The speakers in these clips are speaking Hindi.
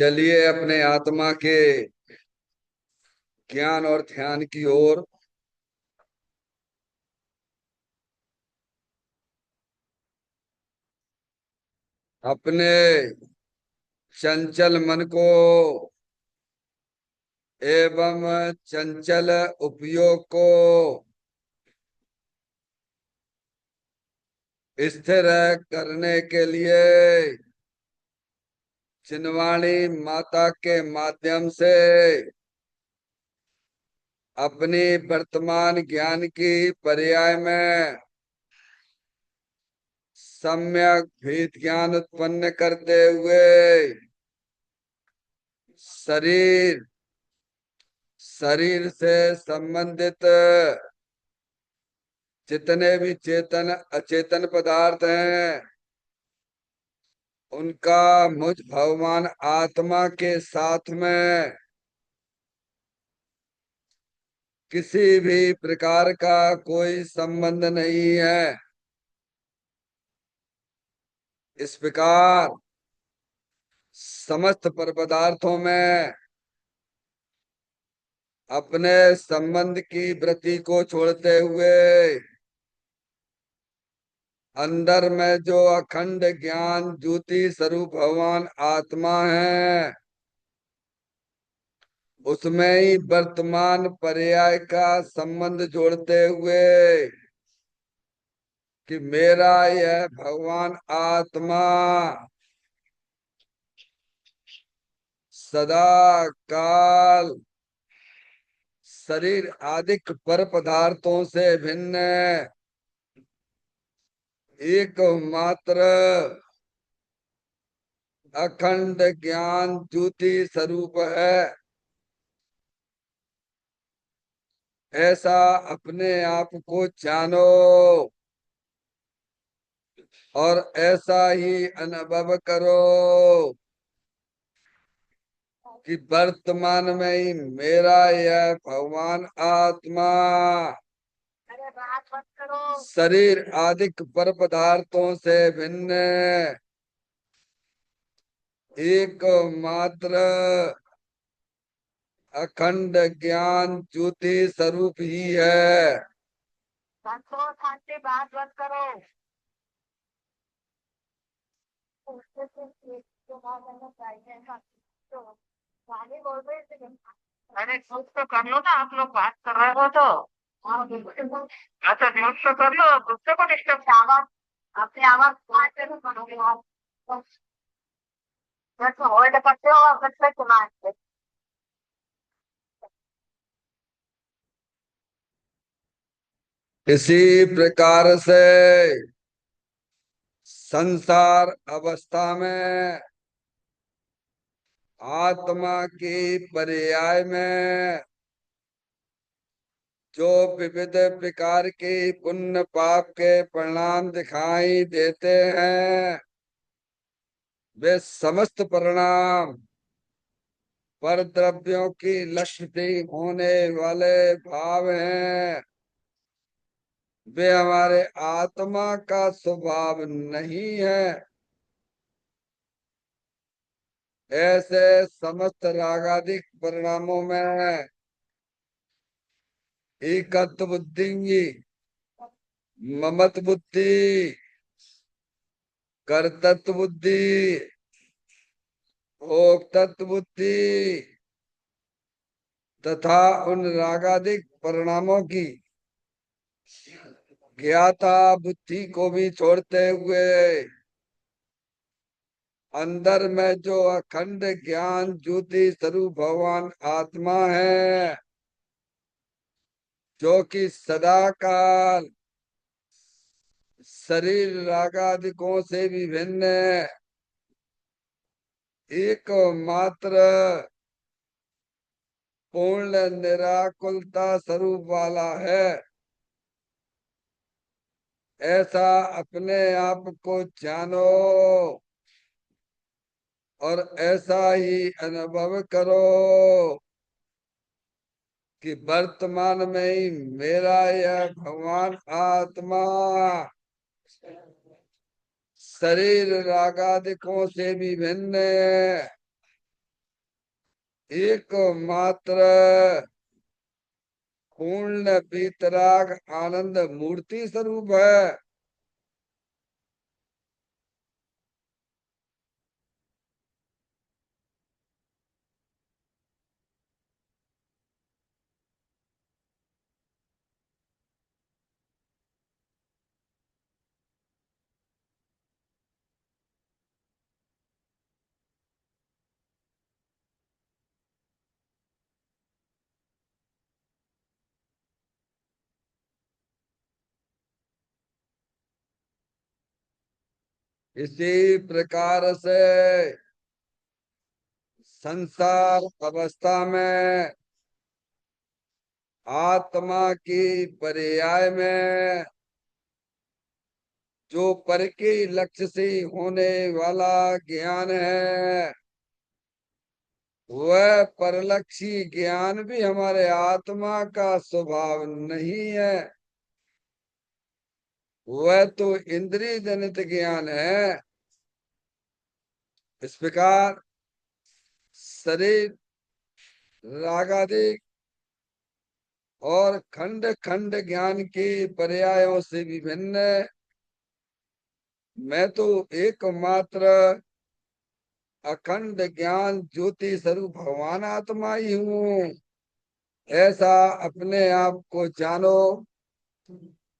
चलिए अपने आत्मा के ज्ञान और ध्यान की ओर। अपने चंचल मन को एवं चंचल उपयोग को स्थिर करने के लिए चिन्वाणी माता के माध्यम से अपनी वर्तमान ज्ञान की पर्याय में सम्यक भेद ज्ञान उत्पन्न करते हुए शरीर शरीर से संबंधित जितने भी चेतन अचेतन पदार्थ हैं उनका मुझ भगवान आत्मा के साथ में किसी भी प्रकार का कोई संबंध नहीं है। इस प्रकार समस्त पर पदार्थों में अपने संबंध की वृत्ति को छोड़ते हुए अंदर में जो अखंड ज्ञान ज्योति स्वरूप भगवान आत्मा है उसमें ही वर्तमान पर्याय का संबंध जोड़ते हुए कि मेरा यह भगवान आत्मा सदा काल शरीर आदिक पर पदार्थों से भिन्न एकमात्र अखंड ज्ञान ज्योति स्वरूप है। ऐसा अपने आप को जानो और ऐसा ही अनुभव करो कि वर्तमान में ही मेरा यह भगवान आत्मा शरीर आदिक पर पदार्थों से भिन्न एकमात्र अखंड ज्ञान ज्योति स्वरूप ही है। संतोष शांति बात मत करो। अरे कुछ तो कर लो ना, आप लोग बात कर रहे हो तो। अच्छा म्यूट तो कर लो, दूसरे को डिस्टर्ब आवाज, अपनी आवाज बात करो करोगे आप। बस होल्ड करते हो और बस में सुनाते। इसी प्रकार से संसार अवस्था में आत्मा की पर्याय में जो विविध प्रकार के पुण्य पाप के परिणाम दिखाई देते हैं वे समस्त परिणाम पर द्रव्यों की लक्ष्य होने वाले भाव हैं। वे हमारे आत्मा का स्वभाव नहीं है। ऐसे समस्त रागादिक परिणामों में एकत्व बुद्धि ममत बुद्धि कर्तृत्व बुद्धि भोक्तृत्व बुद्धि तथा उन रागादिक परिणामों की ज्ञाता बुद्धि को भी छोड़ते हुए अंदर में जो अखंड ज्ञान ज्योति स्वरूप भगवान आत्मा है जो कि सदा काल शरीर रागादिकों से भी भिन्न एकमात्र पूर्ण निराकुलता स्वरूप वाला है। ऐसा अपने आप को जानो और ऐसा ही अनुभव करो कि वर्तमान में ही मेरा यह भगवान आत्मा शरीर रागादिकों से भी भिन्न एकमात्र पूर्ण वीतराग आनंद मूर्ति स्वरूप है। इसी प्रकार से संसार अवस्था में आत्मा की पर्याय में जो पर के लक्ष्य से होने वाला ज्ञान है, वह परलक्षी ज्ञान भी हमारे आत्मा का स्वभाव नहीं है। वह तो इंद्रिय जनित ज्ञान है। इस प्रकार शरीर रागादिक और खंड खंड ज्ञान के पर्यायों से विभिन्न मैं तो एकमात्र अखंड ज्ञान ज्योति स्वरूप भगवान आत्मा ही हूँ। ऐसा अपने आप को जानो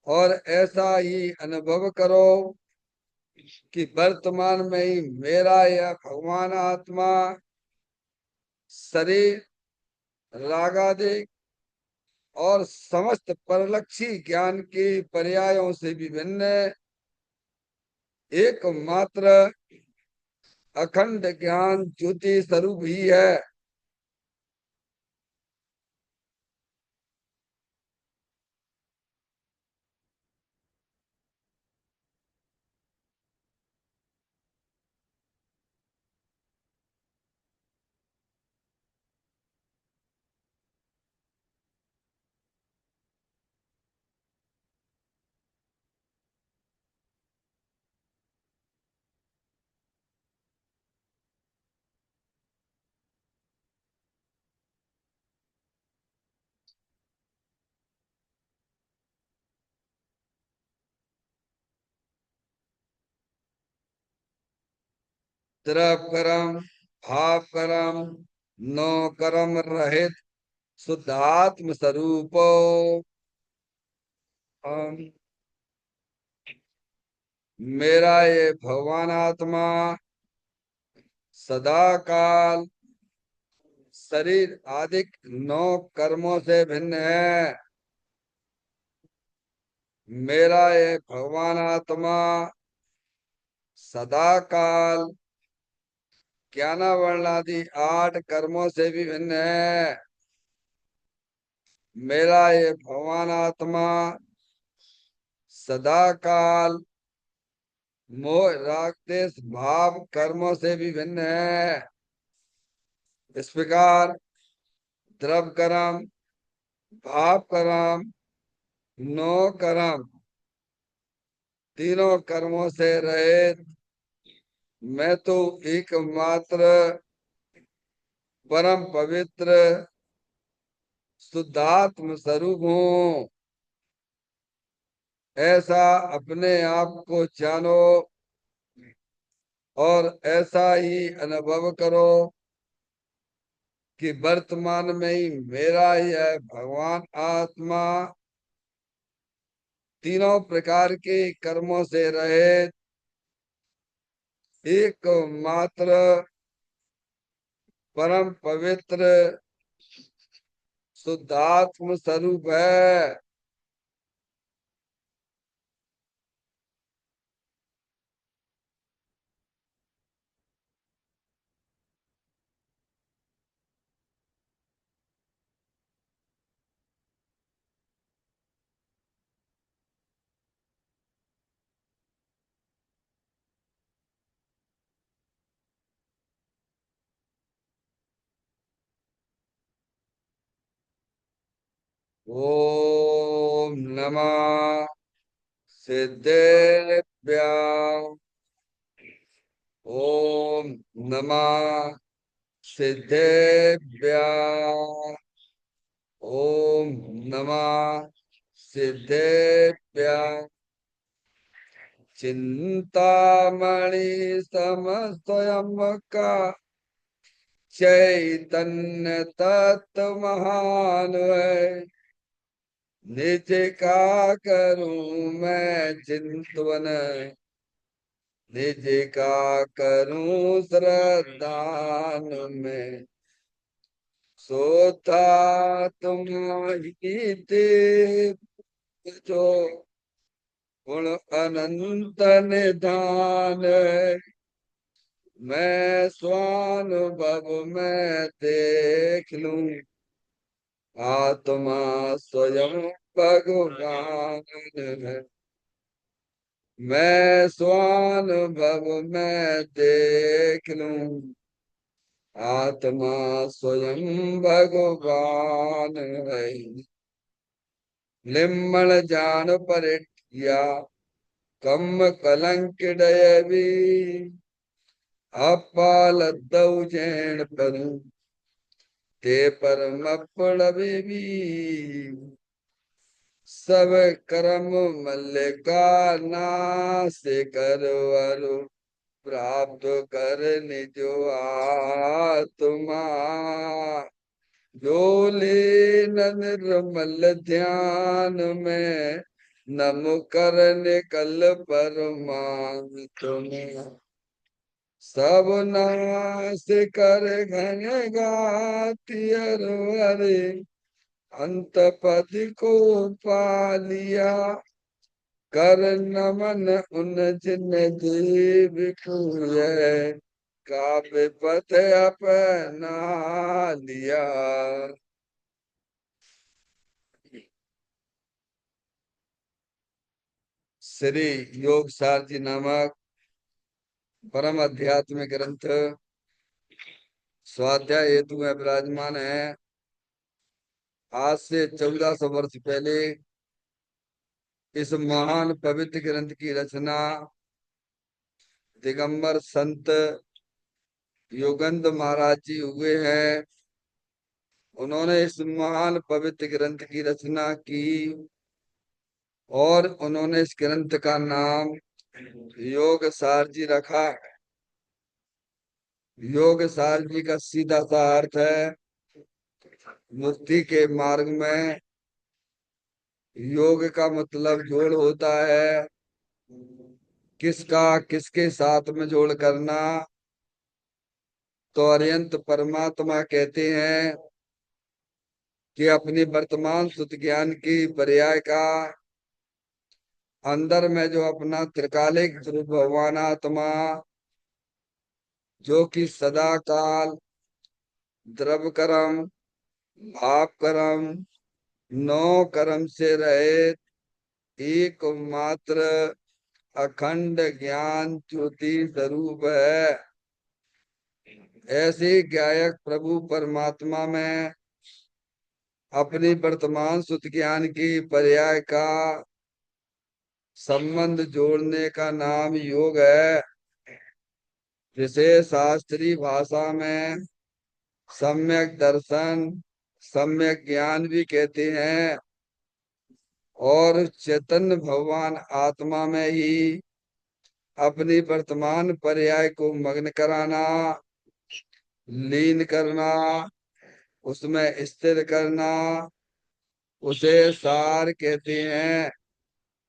और ऐसा ही अनुभव करो कि वर्तमान में ही मेरा यह भगवान आत्मा शरीर रागादिक और समस्त परलक्षी ज्ञान के पर्यायों से विभिन्न एकमात्र अखंड ज्ञान ज्योति स्वरूप ही है। द्रव कर्म भाव कर्म नो कर्म रहित शुद्धात्म स्वरूपो हम मेरा ये भगवान आत्मा सदा काल शरीर आदि नौ कर्मों से भिन्न है। मेरा ये भगवान आत्मा सदा काल ज्ञान वर्णादि 8 कर्मों से भी भिन्न है। मेरा ये भगवान आत्मा सदा काल मोह राग देश भाव कर्मों से भी भिन्न है। इस प्रकार द्रव कर्म भाव कर्म नो कर्म तीनों कर्मों से रहित मैं तो एकमात्र परम पवित्र शुद्धात्म स्वरूप हूँ। ऐसा अपने आप को जानो और ऐसा ही अनुभव करो कि वर्तमान में ही मेरा यह भगवान आत्मा तीनों प्रकार के कर्मों से रहित एकमात्र परम पवित्र शुद्धात्म स्वरूप है। ओम नमः सिद्धेभ्यां। ओम नमः सिद्धेभ्यः ओम नमः सिद्धेभ्यः चिंतामणि समस्वयं का चैतन्य तत्व महान है। निज का करूं मैं चिंतवन, निज का करूं श्रद्धान में। सोता तुम्हारी देव जो गुण अनंत निधान है। मैं स्वानुभव में देख लूं आत्मा स्वयं भगवान है। मैं स्वानुभव में देख लूं आत्मा स्वयं भगवान है। लिम्मण जान परिया कम कलंक डयवी अपाल दौजैन परू ते परम पड़वी। सब कर्म मल्लिका नाश करवरु प्राप्त कर निजो आत्मा। जो लीन निर्मल ध्यान में नम कर निकल परमान तुम्हें। सब नाश कर घन गाती हरे अंत पद को पा लिया। कर नमन उन जिन जीव है काव्य पथ अपना लिया। श्री योग सार जी नामक परम अध्यात्मिक ग्रंथ स्वाध्याय हेतु में विराजमान है। आज से 1400 वर्ष पहले इस महान पवित्र ग्रंथ की रचना दिगंबर संत योगेंद्र महाराज जी हुए हैं। उन्होंने इस महान पवित्र ग्रंथ की रचना की और उन्होंने इस ग्रंथ का नाम योग सार जी रखा है। योग सार जी का सीधा सा अर्थ है मुक्ति के मार्ग में योग का मतलब जोड़ होता है। किसका किसके साथ में जोड़ करना, तो अरिहंत परमात्मा कहते हैं कि अपनी वर्तमान सुत ज्ञान की पर्याय का अंदर में जो अपना त्रिकालिक स्वरूप भगवान आत्मा जो कि सदा काल द्रव कर्म भाव कर्म नौ कर्म से रहित एक मात्र अखंड ज्ञान ज्योति स्वरूप है। ऐसे गायक प्रभु परमात्मा में अपनी वर्तमान सुत ज्ञान की पर्याय का संबंध जोड़ने का नाम योग है, जिसे शास्त्रीय भाषा में सम्यक दर्शन सम्यक ज्ञान भी कहते हैं। और चैतन्य भगवान आत्मा में ही अपनी वर्तमान पर्याय को मग्न कराना, लीन करना, उसमें स्थिर करना, उसे सार कहते हैं,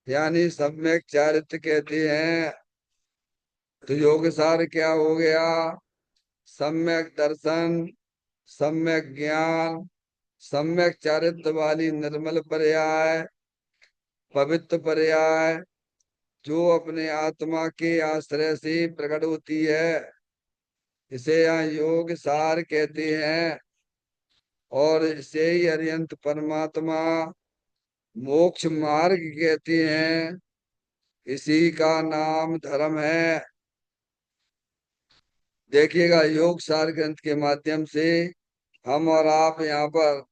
यानी सम्यक चारित्र कहते हैं। तो योग सार क्या हो गया? सम्यक दर्शन, सम्यक ज्ञान, सम्यक चारित्र वाली निर्मल पर्याय, पवित्र पर्याय जो अपने आत्मा के आश्रय से प्रकट होती है, इसे यहाँ योग सार कहते हैं। और इसे ही अरिहंत परमात्मा मोक्ष मार्ग कहते हैं। इसी का नाम धर्म है। देखिएगा, योग सार ग्रंथ के माध्यम से हम और आप यहाँ पर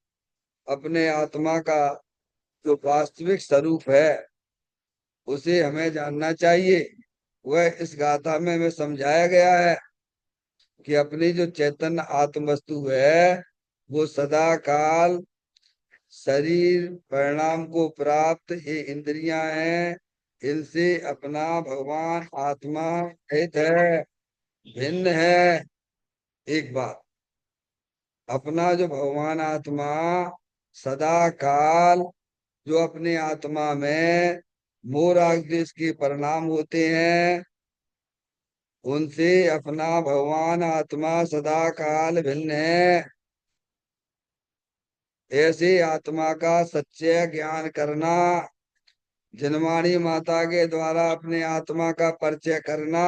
अपने आत्मा का जो वास्तविक स्वरूप है उसे हमें जानना चाहिए। वह इस गाथा में हमें समझाया गया है। कि अपनी जो चैतन्य आत्म वस्तु है वो सदा काल शरीर परिणाम को प्राप्त ये इंद्रियां हैं, इनसे अपना भगवान आत्मा रहित है, भिन्न है। एक बात, अपना जो भगवान आत्मा सदा काल जो अपने आत्मा में मोह राग द्वेष के परिणाम होते हैं, उनसे अपना भगवान आत्मा सदा काल भिन्न है। ऐसे आत्मा का सच्चे ज्ञान करना, जनवाणी माता के द्वारा अपने आत्मा का परिचय करना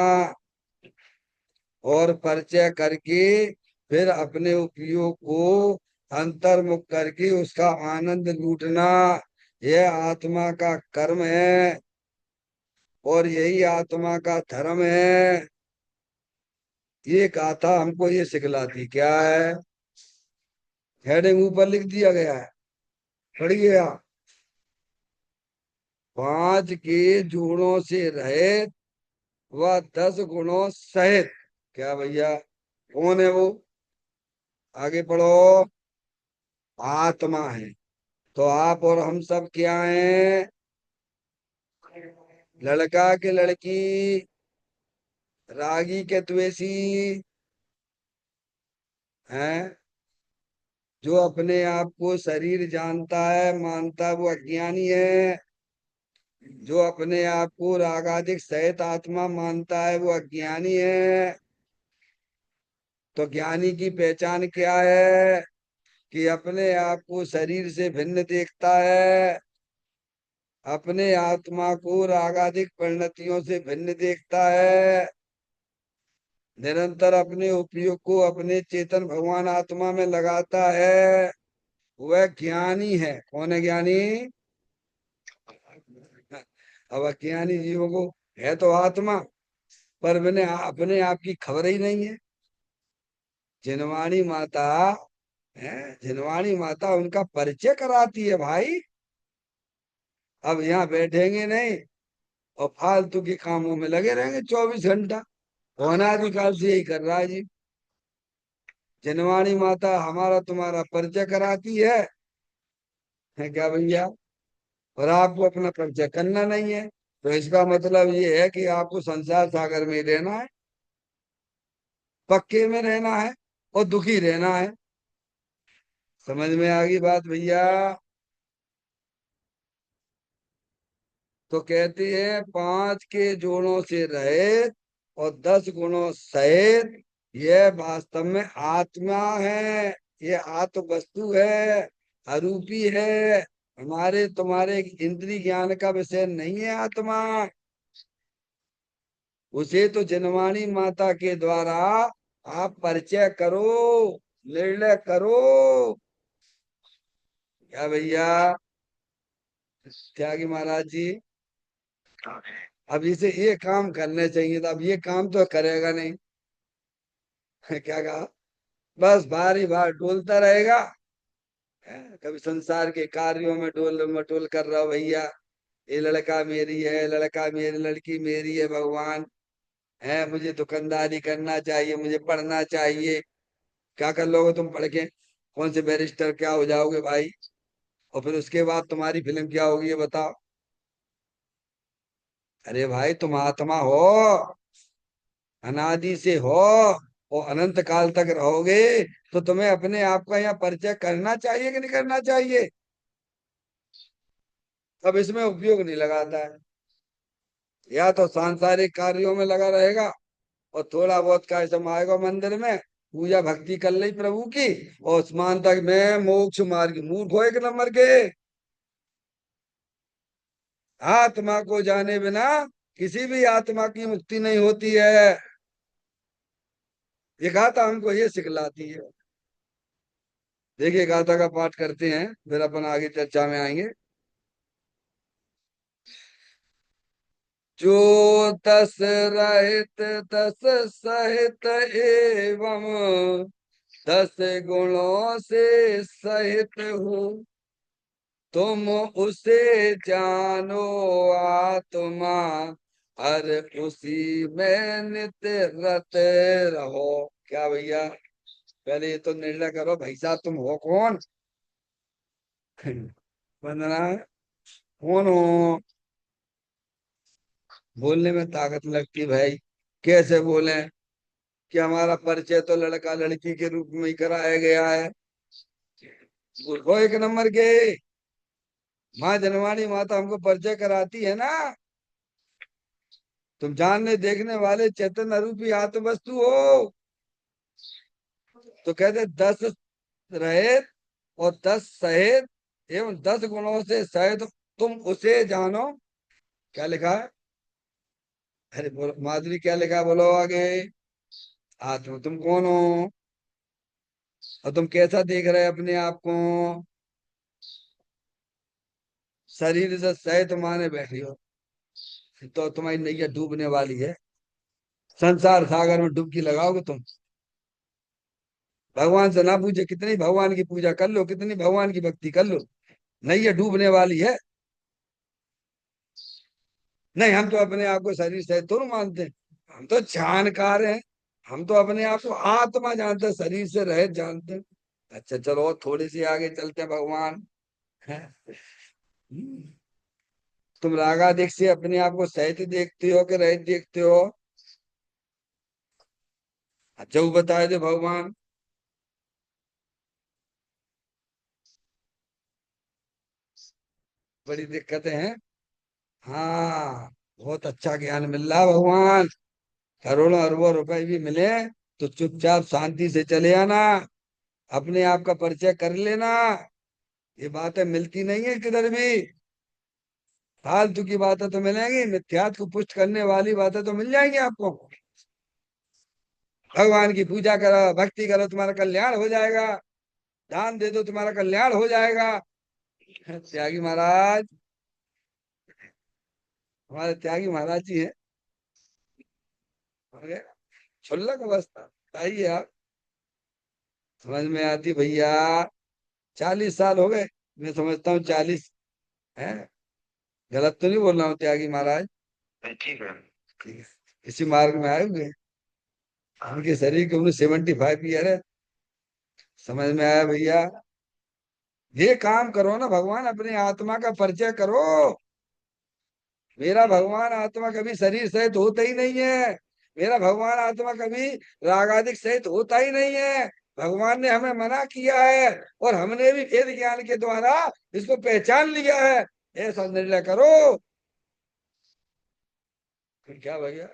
और परिचय करके फिर अपने उपयोग को अंतर्मुख करके उसका आनंद लूटना, यह आत्मा का कर्म है और यही आत्मा का धर्म है। ये गाथा हमको ये सिखलाती क्या है? हेडिंग ऊपर लिख दिया गया है, पढ़ गया। पांच के जोड़ों से रहित व 10 गुणों सहित। क्या भैया, कौन है वो? आगे पढ़ो। आत्मा है। तो आप और हम सब क्या हैं? लड़का के लड़की, रागी के द्वेषी हैं। जो अपने आप को शरीर जानता है मानता है वो अज्ञानी है। जो अपने आप को रागादिक सहित आत्मा मानता है वो अज्ञानी है। तो ज्ञानी की पहचान क्या है? कि अपने आप को शरीर से भिन्न देखता है, अपने आत्मा को रागादिक परिणतियों से भिन्न देखता है, निरंतर अपने उपयोग को अपने चेतन भगवान आत्मा में लगाता है, वह ज्ञानी है। कौन है ज्ञानी? अब अज्ञानी जीवों को है तो आत्मा, पर मैंने अपने आप की खबर ही नहीं है। जिनवाणी माता है, जिनवाणी माता उनका परिचय कराती है भाई। अब यहाँ बैठेंगे नहीं और फालतू के कामों में लगे रहेंगे 24 घंटा। अनादिकाल से यही कर रहा है जी। जिनवाणी माता हमारा तुम्हारा परिचय कराती है क्या भैया? और आपको अपना परिचय करना नहीं है, तो इसका मतलब ये है कि आपको संसार सागर में ही रहना है, पक्के में रहना है और दुखी रहना है। समझ में आ गई बात भैया? तो कहती है 5 के जोड़ों से रहित और 10 गुणों सहित, यह वास्तव में आत्मा है। ये आत्म वस्तु है, अरूपी है, हमारे तुम्हारे इंद्रिय ज्ञान का विषय नहीं है आत्मा। उसे तो जनवाणी माता के द्वारा आप परिचय करो, निर्णय करो। क्या भैया? त्यागी महाराज जी, अब इसे ये काम करने चाहिए था, अब ये काम तो करेगा नहीं। क्या कहा? बस बारी बार डोलता रहेगा। कभी संसार के कार्यों में डोल मटोल कर रहा हो भैया। ये लड़का मेरी है, लड़का मेरी, लड़की मेरी है भगवान। है, मुझे दुकानदारी करना चाहिए, मुझे पढ़ना चाहिए। क्या कर लोगे तुम पढ़ के? कौन से बैरिस्टर क्या हो जाओगे भाई? और फिर उसके बाद तुम्हारी फिल्म क्या होगी ये बताओ। अरे भाई, तुम आत्मा हो, अनादि से हो और अनंत काल तक रहोगे, तो तुम्हें अपने आप का यहाँ परिचय करना चाहिए कि नहीं करना चाहिए? अब इसमें उपयोग नहीं लगाता है, या तो सांसारिक कार्यों में लगा रहेगा और थोड़ा बहुत का समय आएगा मंदिर में, पूजा भक्ति कर ली प्रभु की, और उस्मान तक में मोक्ष मार्ग। मूर्ख हो एक नंबर के। आत्मा को जाने बिना किसी भी आत्मा की मुक्ति नहीं होती है। ये गाथा हमको ये सिखलाती है। देखिए गाथा का पाठ करते हैं, फिर अपन आगे चर्चा में आएंगे। जो 10 रहित 10 सहित एवं 10 गुणों से सहित हो, तुम उसे जानो आत्मा अरे उसी में नित्य रते रहो। क्या भैया, पहले ये तो निर्णय करो भाई साहब, तुम हो कौन? वंदना, कौन हो? बोलने में ताकत लगती भाई, कैसे बोले? कि हमारा परिचय तो लड़का लड़की के रूप में ही कराया गया है। वो एक नंबर के, माँ जनवाणी माता हमको परिचय कराती है ना। तुम जानने देखने वाले चैतन्य रूपी आत्म वस्तु हो। तो कहते 10 रहित और 10 सहित एवं 10 गुणों से सहित तुम उसे जानो। क्या लिखा है? अरे बोलो माधुरी, क्या लिखा है? बोलो आगे। आत्मा तुम कौन हो, और तुम कैसा देख रहे हो अपने आप को? शरीर से सहित माने बैठी हो, तो तुम्हारी नैया डूबने वाली है। संसार सागर में डुबकी लगाओगे तुम। भगवान से ना पूछे, कितनी भगवान की पूजा कर लो, कितनी भगवान की भक्ति कर लो, नैया डूबने वाली है। नहीं, हम तो अपने आप को शरीर से थोड़ा मानते हैं, हम तो जानकार हैं। हम तो अपने आप को आत्मा जानते हैं, शरीर से रहित जानते हैं। अच्छा चलो, और थोड़ी सी आगे चलते हैं भगवान। हैं? तुम रागादिक से अपने आप को सहित देखते हो कि रहित देखते हो? अच्छा वो बताए दे भगवान। बड़ी दिक्कतें हैं। हाँ, बहुत अच्छा ज्ञान मिल रहा है भगवान। करोड़ों अरबों रुपए भी मिले तो चुपचाप शांति से चले आना, अपने आप का परिचय कर लेना। ये बातें मिलती नहीं है किधर भी। फालतू की बातें तो मिलेंगी, मिथ्यात्व को पुष्ट करने वाली बातें तो मिल जाएंगी आपको। भगवान की पूजा करो, भक्ति करो, तुम्हारा कल्याण हो जाएगा। दान दे दो, तुम्हारा कल्याण हो जाएगा। त्यागी महाराज, हमारे त्यागी महाराज जी हैं। अरे, क्षुल्लक अवस्था बताइए आप, समझ में आती भैया। 40 साल हो गए, मैं समझता हूँ 40 है। गलत तो नहीं बोल रहा हूँ त्यागी महाराज? ठीक है। ठीक है, इसी मार्ग में आए हुए हैं। उनके शरीर की उम्र 75 ईयर है। समझ में आया भैया? ये काम करो ना, भगवान अपनी आत्मा का परिचय करो। मेरा भगवान आत्मा कभी शरीर सहित होता ही नहीं है। मेरा भगवान आत्मा कभी रागादिक सहित होता ही नहीं है। भगवान ने हमें मना किया है, और हमने भी वेद ज्ञान के द्वारा इसको पहचान लिया है। ऐसा निर्णय करो। फिर क्या भैया?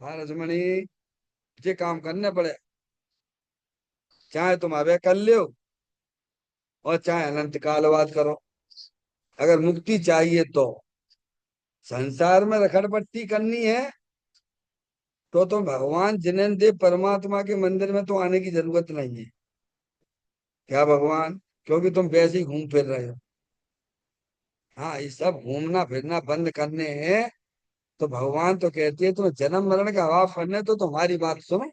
हाँ रजमणि, ये काम करने पड़े, चाहे तुम अभय कर लो और चाहे अनंत काल बाद करो। अगर मुक्ति चाहिए तो संसार में रखड़पट्टी करनी है, तो तुम भगवान जिनेंद्र परमात्मा के मंदिर में तो आने की जरूरत नहीं है। क्या भगवान? क्योंकि तुम वैसे ही घूम फिर रहे हो। हाँ, ये सब घूमना फिरना बंद करने हैं। तो भगवान तो कहती है तुम्हें जन्म मरण का अभाव करने, तो तुम्हारी बात सुनो।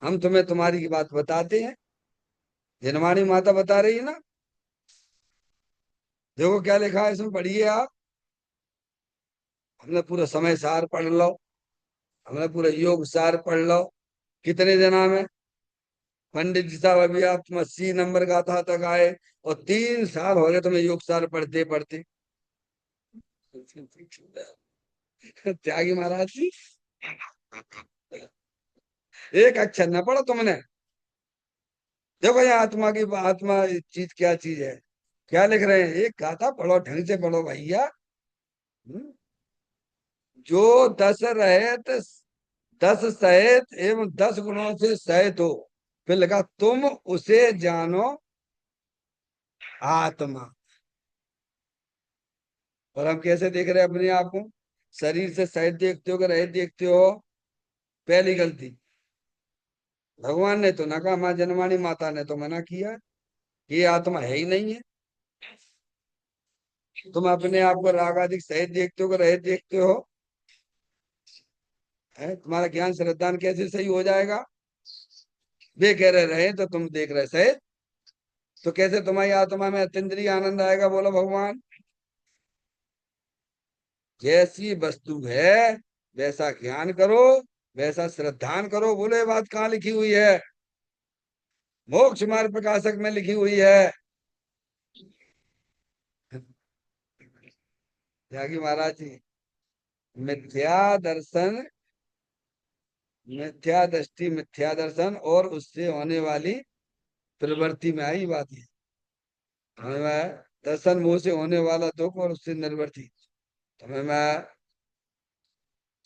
हम तुम्हें तुम्हारी की बात बताते हैं। जनवाणी माता बता रही है ना। देखो क्या लिखा है इसमें, पढ़िए आप। हमने पूरा समय सार पढ़ लो, हमने पूरा योग सार पढ़ लो। कितने दिना में? पंडित जी साहब अभी आप तुम 80 नंबर गाथा तक आए, और 3 साल हो गए तुम्हें योग सार पढ़ते पढ़ते। त्यागी महाराज जी, एक अक्षर न पढ़ो तुमने। देखो ये आत्मा की, आत्मा चीज क्या चीज है, क्या लिख रहे हैं? एक गाथा पढ़ो, ढंग से पढ़ो भैया। हम्म? जो 10 रहित 10 सहित एवं 10 गुणों से सहित हो। फिर लगा तुम उसे जानो आत्मा। और हम कैसे देख रहे हैं अपने आप को? शरीर से सहित देखते हो कि रहित देखते हो? पहली गलती। भगवान ने तो ना कहा, माँ जनवाणी माता ने तो मना किया, ये आत्मा है ही नहीं है। तुम अपने आप को रागादिक सहित देखते हो कि रहित देखते हो? है तुम्हारा ज्ञान श्रद्धान कैसे सही हो जाएगा? वे कह रहे तो तुम देख रहे सहित, तो कैसे तुम्हारी आत्मा में अतीन्द्रिय आनंद आएगा? बोलो भगवान। जैसी वस्तु है वैसा ज्ञान करो, वैसा श्रद्धान करो। बोलो ये बात कहाँ लिखी हुई है? मोक्ष मार्ग प्रकाशक में लिखी हुई है। त्यागी महाराज जी, मिथ्या दर्शन, मिथ्या दृष्टि, मिथ्या दर्शन और उससे होने वाली प्रवृत्ति में आई बात है। समझ में आया? दर्शन मोह से होने वाला दुख और उससे निर्वृत्ति। समझ में आया?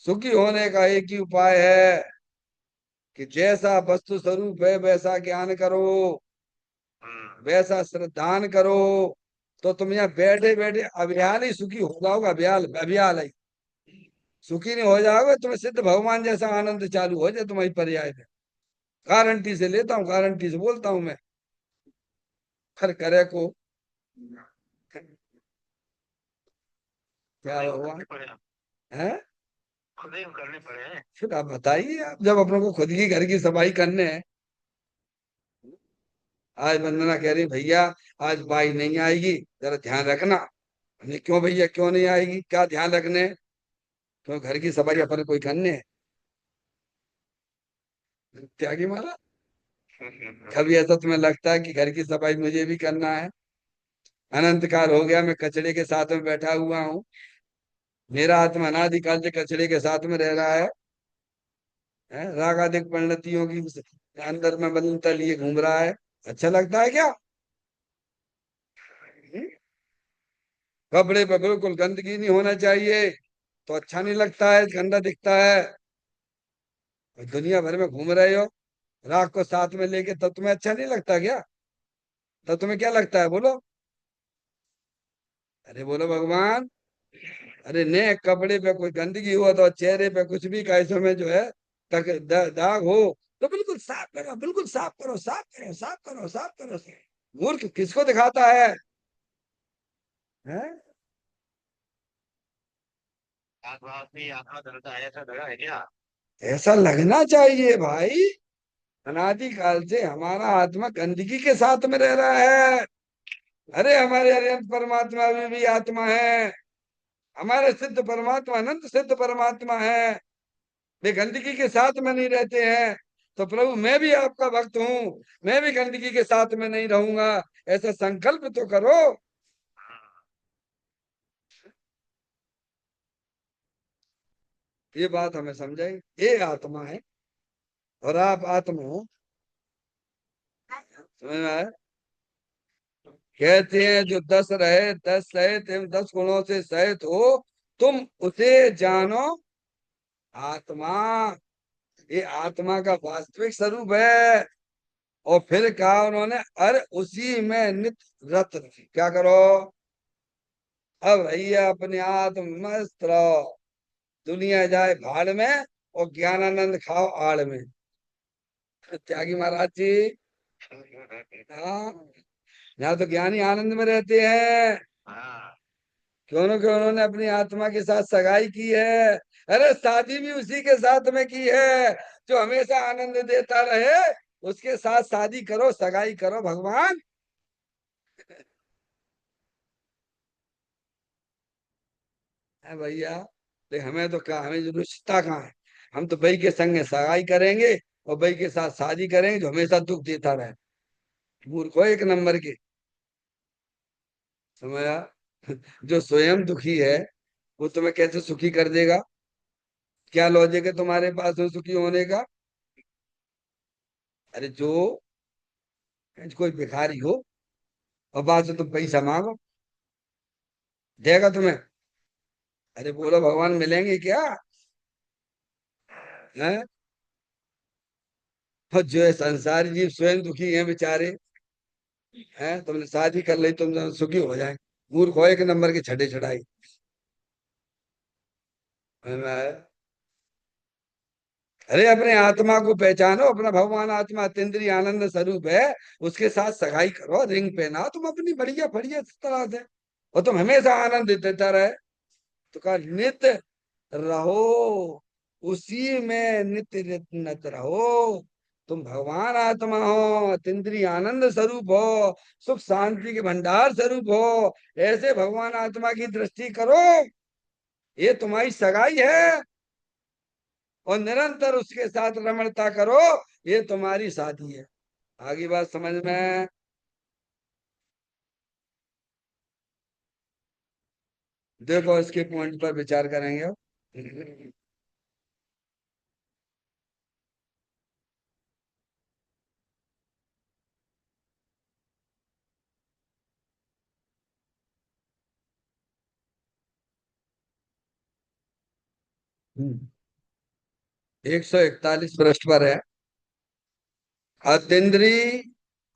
सुखी होने का एक ही उपाय है कि जैसा वस्तु स्वरूप है वैसा ज्ञान करो, वैसा श्रद्धान करो। तो तुम यहाँ बैठे बैठे अभियान ही सुखी हो जाओगे। अभियाल अभियाल है, सुखी नहीं हो जाओगे। तुम्हें सिद्ध भगवान जैसा आनंद चालू हो जाए तुम्हारी पर्याय में। गारंटी से लेता हूँ, गारंटी से बोलता हूँ मैं। खर करे को क्या भगवान है? करने पड़े। फिर आप बताइए, आप जब अपनों को खुद की घर की सफाई करने है। आज वंदना कह रही भैया आज बाई नहीं आएगी, जरा ध्यान रखना। हमने क्यों भैया, क्यों नहीं आएगी, क्या ध्यान रखने? क्यों घर की सफाई अपन कोई करने है? त्यागी मारा, कभी ऐसा तुम्हें लगता है कि घर की सफाई मुझे भी करना है? अनंत काल हो गया मैं कचड़े के साथ में बैठा हुआ हूँ। मेरा आत्मा अनादिकाल से कचड़े के साथ में रह रहा है? रागादिक परिणतियों की अंदर में बंधनता लिए घूम रहा है। अच्छा लगता है क्या? हम्म? कपड़े पे बिल्कुल गंदगी नहीं होना चाहिए तो अच्छा नहीं लगता है, गंदा दिखता है। और दुनिया भर में घूम रहे हो राख को साथ में लेके, तब तुम्हें अच्छा नहीं लगता क्या? तब तुम्हें क्या लगता है बोलो? अरे बोलो भगवान। अरे ने कपड़े पे कोई गंदगी हुआ तो चेहरे पे कुछ भी कैसों में जो है दाग हो तो बिल्कुल साफ करो, बिल्कुल साफ करो, साफ करो, साफ करो, साफ करो। मूर्ख किसको दिखाता है? आत्मा धरता है, ऐसा लगा है क्या? ऐसा लगना चाहिए भाई। अनादिकाल से हमारा आत्मा गंदगी के साथ में रह रहा है। अरे हमारे अनंत परमात्मा में भी आत्मा है। हमारे सिद्ध परमात्मा अनंत सिद्ध परमात्मा है। वे गंदगी के साथ में नहीं रहते हैं। तो प्रभु मैं भी आपका भक्त हूँ, मैं भी गंदगी के साथ में नहीं रहूंगा, ऐसा संकल्प तो करो। ये बात हमें समझाई। ये आत्मा है और आप आत्मा हो। समझ में आया? कहते हैं जो 10 रहे 10 सहित एवं 10 गुणों से सहित हो, तुम उसे जानो आत्मा। ये आत्मा का वास्तविक स्वरूप है। और फिर कहा उन्होंने, अरे उसी में नित रत रहे। क्या करो? अब भैया अपने आत्म मस्त रहो, दुनिया जाए भाड़ में और ज्ञानानंद खाओ आड़ में। त्यागी महाराज जी, हाँ, यहाँ तो ज्ञानी आनंद में रहते हैं। क्यों ना क्यों उन्होंने अपनी आत्मा के साथ सगाई की है। अरे शादी भी उसी के साथ में की है जो हमेशा आनंद देता रहे। उसके साथ शादी करो, सगाई करो भगवान। है भैया, देख हमें तो क्या, हमें जो रिश्ता कहाँ है? हम तो भाई के संग में सगाई करेंगे और भाई के साथ शादी करेंगे जो हमेशा दुख देता रहे। मूर्ख हो एक नंबर के। समझा? जो स्वयं दुखी है वो तुम्हें कैसे सुखी कर देगा? क्या लॉजिक है तुम्हारे पास वो सुखी होने का? अरे जो कोई भिखारी हो और बाद में तुम पैसा मांगो, देगा तुम्हें? अरे बोलो भगवान मिलेंगे क्या? है? और जो है संसारी जीव स्वयं दुखी हैं बेचारे। हैं? तुमने शादी कर ली तुम सुखी हो जाए? मूर्ख हो एक नंबर के छठे चढ़ाई। अरे अपने आत्मा को पहचानो, अपना भगवान आत्मा अतीन्द्रिय आनंद स्वरूप है। उसके साथ सगाई करो, रिंग पहनाओ तुम अपनी बढ़िया बढ़िया तरह से, और तुम हमेशा आनंद देता रहे। तो कहा नित्य रहो, उसी में नित्य नित रहो। तुम भगवान आत्मा हो, अतीन्द्रिय आनंद स्वरूप हो, सुख शांति के भंडार स्वरूप हो। ऐसे भगवान आत्मा की दृष्टि करो। ये तुम्हारी सगाई है और निरंतर उसके साथ रमणता करो, ये तुम्हारी शादी है। आगे बात समझ में? देखो इसके पॉइंट पर विचार करेंगे अब। 141 पृष्ठ पर है। अतीन्द्रिय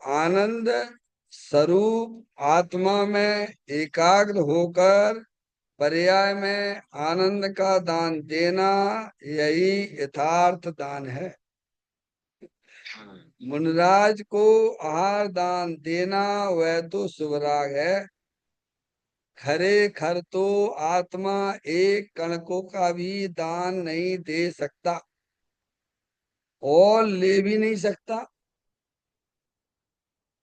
आनंद स्वरूप आत्मा में एकाग्र होकर पर्याय में आनंद का दान देना, यही यथार्थ दान है। मुनिराज को आहार दान देना वह तो शुभराग है। खरे खर तो आत्मा एक कणकों का भी दान नहीं दे सकता और ले भी नहीं सकता,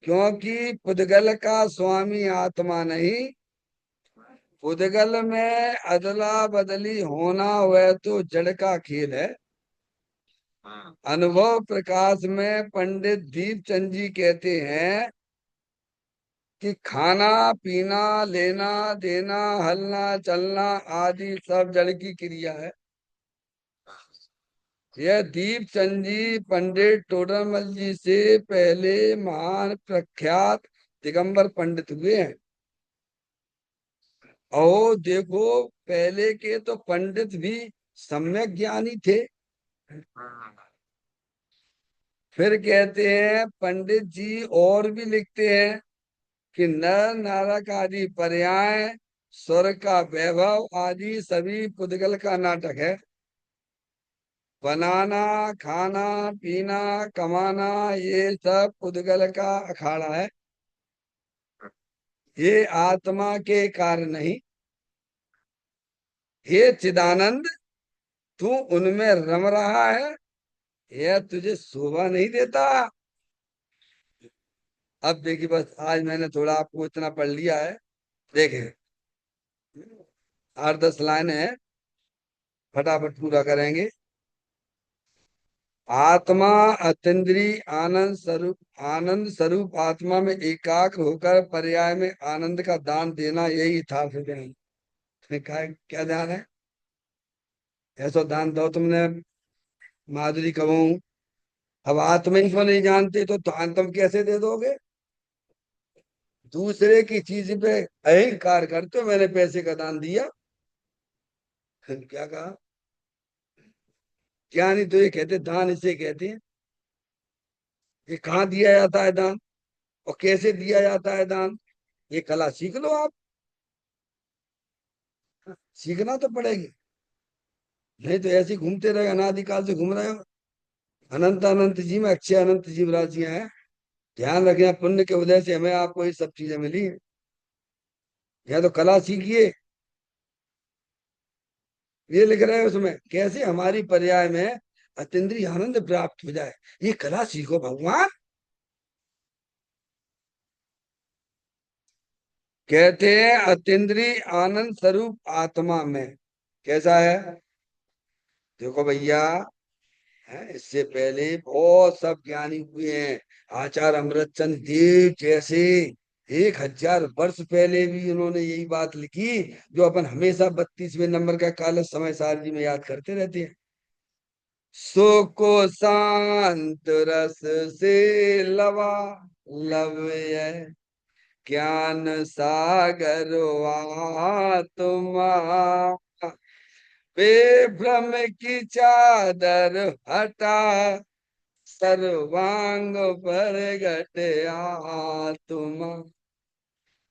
क्योंकि पुद्गल का स्वामी आत्मा नहीं। पुद्गल में अदला बदली होना वह तो जड़ का खेल है। अनुभव प्रकाश में पंडित दीपचंद जी कहते हैं कि खाना पीना लेना देना हलना चलना आदि सब जड़ की क्रिया है। यह दीपचंद जी पंडित टोडरमल जी से पहले महान प्रख्यात दिगंबर पंडित हुए हैं। और देखो पहले के तो पंडित भी सम्यक ज्ञानी थे। फिर कहते हैं पंडित जी और भी लिखते हैं कि नर नारक आदि पर्याय, स्वर्ग का वैभव आदि सभी पुद्गल का नाटक है। बनाना खाना पीना कमाना ये सब पुद्गल का अखाड़ा है, ये आत्मा के कार्य नहीं। हे चिदानंद, तू उनमें रम रहा है, यह तुझे शोभा नहीं देता। अब देखिए बस आज मैंने थोड़ा आपको इतना पढ़ लिया है। देखे 8-10 लाइन है, फटाफट पूरा करेंगे। आत्मा अतीन्द्रिय आनंद स्वरूप आत्मा में एकाग्र होकर पर्याय में आनंद का दान देना, यही था ध्यान। क्या ध्यान है? ऐसा दान दो तुमने माधुरी कहूं। अब आत्मा ही को नहीं जानते तो दान तुम कैसे दे दोगे? दूसरे की चीज पे अहंकार करते हो, मैंने पैसे का दान दिया। क्या कहा? क्या नहीं तो ये कहते दान इसे कहते हैं। ये कहाँ दिया जाता है दान और कैसे दिया जाता है दान, ये कला सीख लो आप। सीखना तो पड़ेगी, नहीं तो ऐसे ही घूमते रहे, अनादिकाल से घूम रहे हो। अनंत अनंत जी में अक्षय अनंत जीव राशियां हैं। ध्यान रखना पुण्य के उदय से हमें आपको ये सब चीजें मिली हैं। या तो कला सीखिए। ये लिख रहे हैं उसमें कैसे हमारी पर्याय में अतीन्द्रिय आनंद प्राप्त हो जाए, ये कला सीखो भगवान। कहते हैं अतीन्द्रिय आनंद स्वरूप आत्मा में कैसा है? देखो भैया, है इससे पहले बहुत सब ज्ञानी हुए हैं। आचार्य अमृतचंद देव जैसे 1000 वर्ष पहले भी उन्होंने यही बात लिखी, जो अपन हमेशा 32वें नंबर का काल समय सारणी में याद करते रहते हैं। सो को शांत रस से लवा लवय ज्ञान सागर तुम बेभ्रम की चादर हटा सर्वांग पर गटया तुम।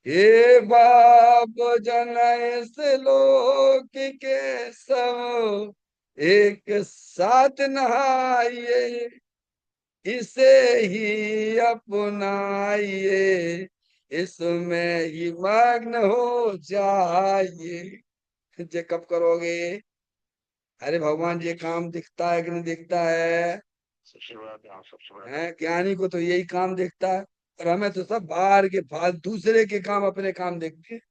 हे बाप जन इस लोक के सब एक साथ नहाइए, इसे ही अपनाइए, इसमें ही मग्न हो जाइए। जे कब करोगे? अरे भगवान ये काम दिखता है कि नहीं दिखता है? सबसे बड़ा ध्यान, सबसे बड़ा हैं ज्ञानी को तो यही काम दिखता है, और हमें तो सब बाहर के दूसरे के काम अपने काम देखते हैं।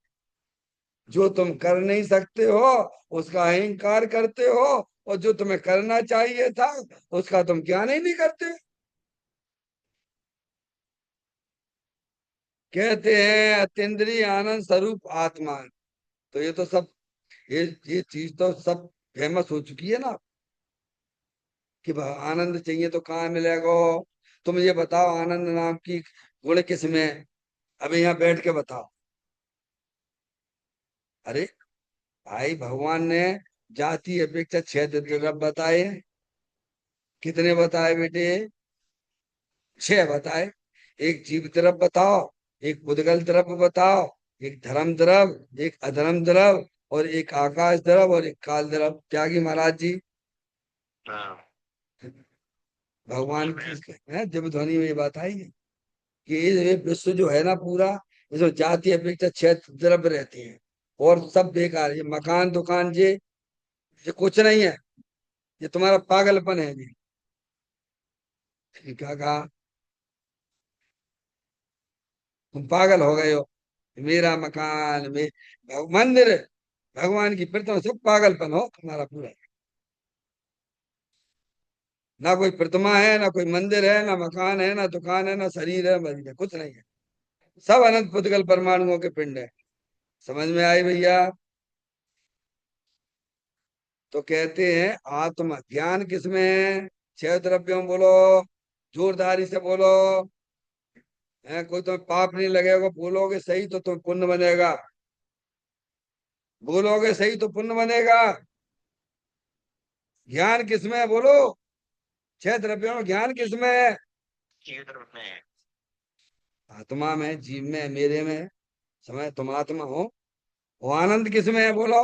जो तुम कर नहीं सकते हो उसका अहंकार करते हो, और जो तुम्हें करना चाहिए था उसका तुम ज्ञान ही नहीं करते। कहते हैं अतीन्द्रिय आनंद स्वरूप आत्मा। तो ये तो सब, ये चीज तो सब फेमस हो चुकी है ना, कि आनंद चाहिए तो कहाँ मिलेगा। तुम ये बताओ आनंद नाम की गुण किस में है? अभी यहाँ बैठ के बताओ। अरे भाई, भगवान ने जाति अपेक्षा छह द्रव्य बताए। कितने बताए बेटे? छह बताए। एक जीव द्रव्य बताओ, एक पुद्गल द्रव्य बताओ, एक धर्म द्रव्य, एक अधर्म द्रव्य, और एक आकाश द्रव्य, और एक काल द्रव्य। त्यागी महाराज जी, हाँ। भगवान की है जब ध्वनि में ये बात आई है कि ये विश्व जो है ना पूरा, इसमें जाति अपेक्षा छह द्रव्य रहती है, और सब बेकार। ये मकान दुकान ये कुछ नहीं है, ये तुम्हारा पागलपन है जी। क्या कहा? तुम पागल हो गए हो। मेरा मकान मंदिर, भगवान की प्रतिमा, सब पागलपन हो तुम्हारा पूरा। ना कोई प्रतिमा है, ना कोई मंदिर है, ना मकान है, ना दुकान है, ना शरीर है, मरीज है, कुछ नहीं है। सब अनंत पुद्गल परमाणुओं के पिंड है। समझ में आई भैया? तो कहते हैं आत्मा ज्ञान किसमें है? छह द्रव्यों बोलो, जोरदारी से बोलो। है कोई तुम्हें पाप नहीं लगेगा, बोलोगे सही तो तुम पुण्य बनेगा। बोलोगे सही तो पुण्य बनेगा। ज्ञान किसमें है बोलो? छह द्रव्यों में ज्ञान किसमें है? क्षेत्र में। आत्मा में, जीव में, मेरे में। समय तुम आत्मा हो। वो आनंद किसमें है बोलो?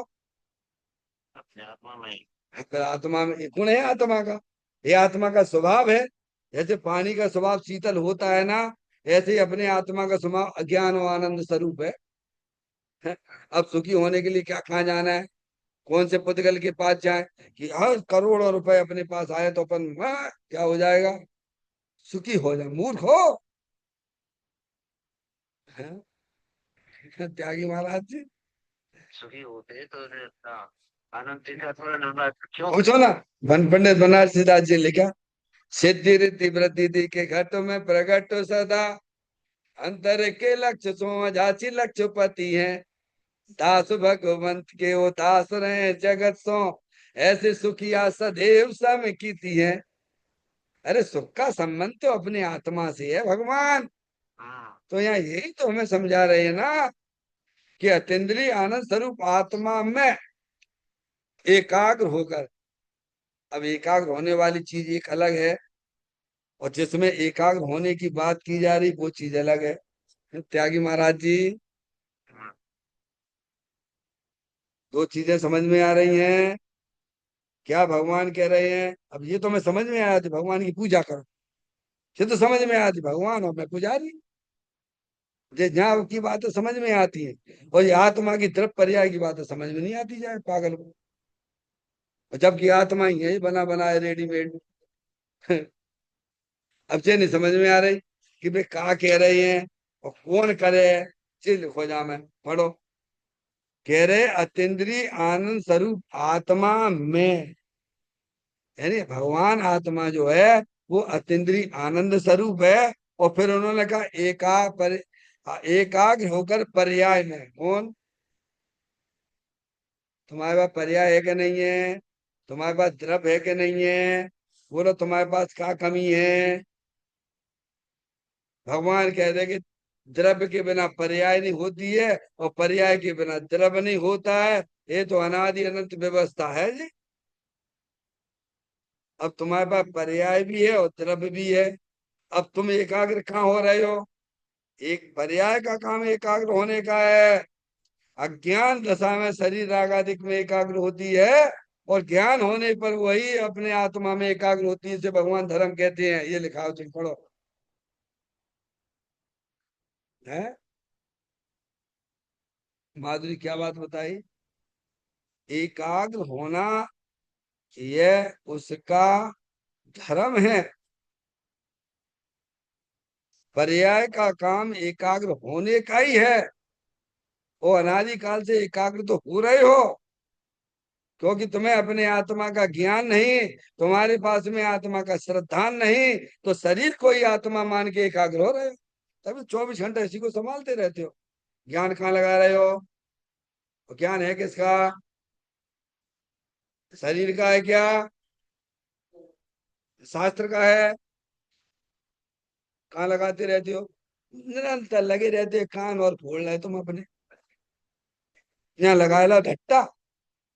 अपने आत्मा में। फिर आत्मा में एक गुण है आत्मा का। ये आत्मा का स्वभाव है। जैसे पानी का स्वभाव शीतल होता है ना, ऐसे ही अपने आत्मा का स्वभाव अज्ञान और आनंद स्वरूप है। अब सुखी होने के लिए क्या कहाँ जाना है? कौन से पुद्गल के पास जाए कि हर करोड़ों रुपए अपने पास आए तो अपन क्या हो जाएगा? सुखी हो जाए? मूर्ख हो। हैं? त्यागी महाराज जी, सुखी होते तो आनंद का थोड़ा लंबा क्यों। पूछो ना। पंडित बनारसी दास जी लिखा, सिद्धि रिद्धि वृद्धि के घट में प्रगट सदा, अंतर के लक्ष्य सो झांसी लक्ष्य पति है, दास भगवंत के वो दास रहे जगत सो, ऐसे सुखिया सदैव सम कीती है। अरे सुख का संबंध तो अपने आत्मा से है भगवान। हाँ। तो यहाँ यही तो हमें समझा रहे हैं ना, कि अतीन्द्रिय आनंद स्वरूप आत्मा में एकाग्र होकर। अब एकाग्र होने वाली चीज एक अलग है, और जिसमें एकाग्र होने की बात की जा रही वो चीज अलग है। त्यागी महाराज जी, हाँ। दो चीजें समझ में आ रही हैं। क्या भगवान कह रहे हैं? अब ये तो मैं समझ में आया थी, भगवान की पूजा करो। ये तो समझ में आया थी, भगवान और मैं पुजारी। ये जहाँ की बातें समझ में आती है, और ये आत्मा की तरफ पर्याय की बातें समझ में नहीं आती जाए पागल को। और जबकि आत्मा ही है बना बनाए रेडीमेड। अब से नहीं समझ में आ रही कि भाई कहा कह रहे हैं और कौन करे। चीज लिखो जा मैं पढ़ो। कह रहे अतीन्द्रिय आनंद स्वरूप आत्मा में, यानी भगवान आत्मा जो है वो अतीन्द्रिय आनंद स्वरूप है। और फिर उन्होंने कहा एकाग्र होकर पर्याय में। कौन? तुम्हारे पास पर्याय है कि नहीं है? तुम्हारे पास द्रव्य है कि नहीं है? बोलो तुम्हारे पास क्या कमी है? भगवान कह रहे कि द्रव्य के बिना पर्याय नहीं होती है, और पर्याय के बिना द्रव्य नहीं होता है। ये तो अनादि अनंत व्यवस्था है जी। अब तुम्हारे पास पर्याय भी है और द्रव्य भी है। अब तुम एकाग्र कहाँ हो रहे हो? एक पर्याय का काम एकाग्र होने का है। अज्ञान दशा में शरीर रागादिक में एकाग्र होती है, और ज्ञान होने पर वही अपने आत्मा में एकाग्र होती है। इसे भगवान धर्म कहते हैं। ये लिखा हो, तुम पढ़ो। है माधुरी क्या बात बताई? एकाग्र होना यह उसका धर्म है। पर्याय का काम एकाग्र होने का ही है। वो अनादि काल से एकाग्र तो हो रहे हो, क्योंकि तुम्हें अपने आत्मा का ज्ञान नहीं, तुम्हारे पास में आत्मा का श्रद्धान नहीं, तो शरीर को ही आत्मा मान के एकाग्र हो रहे हो। तभी 24 घंटे इसी को संभालते रहते हो। ज्ञान कहाँ लगा रहे हो? वो ज्ञान है किसका? शरीर का है क्या? शास्त्र का है? कहाँ लगाते रहते हो? निरंतर लगे रहते हो, कान और फोड़ रहे तुम अपने। यहाँ लगा ला ढट्टा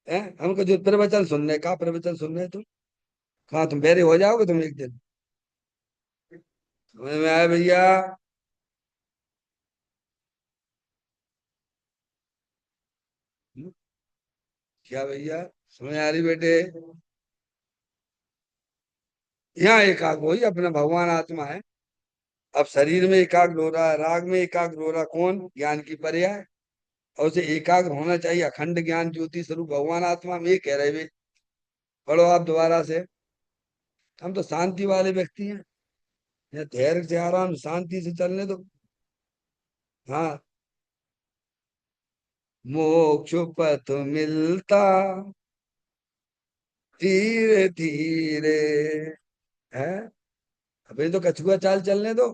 है। हमको जो प्रवचन सुन रहे, कहा प्रवचन सुन रहे तुम? कहा तुम बेरे हो जाओगे तुम एक दिन। समझ में आया भैया? हम्म, क्या भैया? समझ आ रही बेटे? यहाँ एकाग्र हो ही अपना, भगवान आत्मा है। अब शरीर में एकाग्र हो रहा है, राग में एकाग्र हो रहा है, कौन? ज्ञान की पर्याय। और उसे एकाग्र होना चाहिए अखंड ज्ञान ज्योति स्वरूप भगवान आत्मा में, ये कह रहे वे। पढ़ो आप दोबारा से। हम तो शांति वाले व्यक्ति हैं, या धैर्य से आराम शांति से चलने दो। हाँ। मोक्ष पथ मिलता धीरे धीरे है। अभी तो कछुआ चाल चलने दो।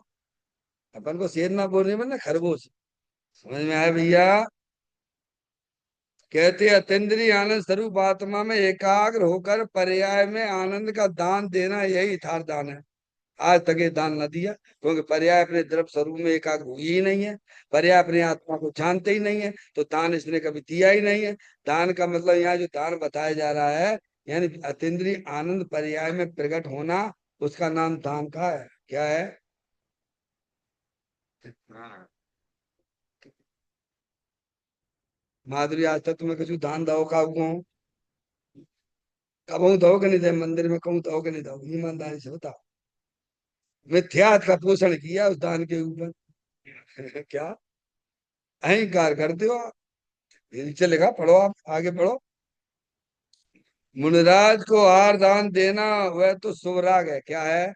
अपन को शेर ना बोलने में ना खरगोश। समझ में आया भैया? कहते अतीन्द्रिय आनंद स्वरूप आत्मा में एकाग्र होकर पर्याय में आनंद का दान देना, यही यथार्थ दान है। आज तक ये दान न दिया, क्योंकि पर्याय अपने द्रव स्वरूप में एकाग्र हुई ही नहीं है। पर्याय अपने आत्मा को जानते ही नहीं है, तो दान इसने कभी दिया ही नहीं है। दान का मतलब यहाँ जो दान बताया जा रहा है, यानी अतीन्द्रिय आनंद पर्याय में प्रकट होना, उसका नाम दान का है। क्या है? हाँ। माधुरी, आज तक तुम्हें कुछ दान दो का हुआ? कब दो कि नहीं दे? मंदिर में कहूँ दो कि नहीं दो? ईमानदारी से बताओ। मिथ्यात का पोषण किया उस दान के ऊपर। क्या अहंकार करते हो आप? ये नीचे लिखा, पढ़ो आप, आगे पढ़ो। मुनिराज को आहार दान देना वह तो शुभ राग है। क्या है?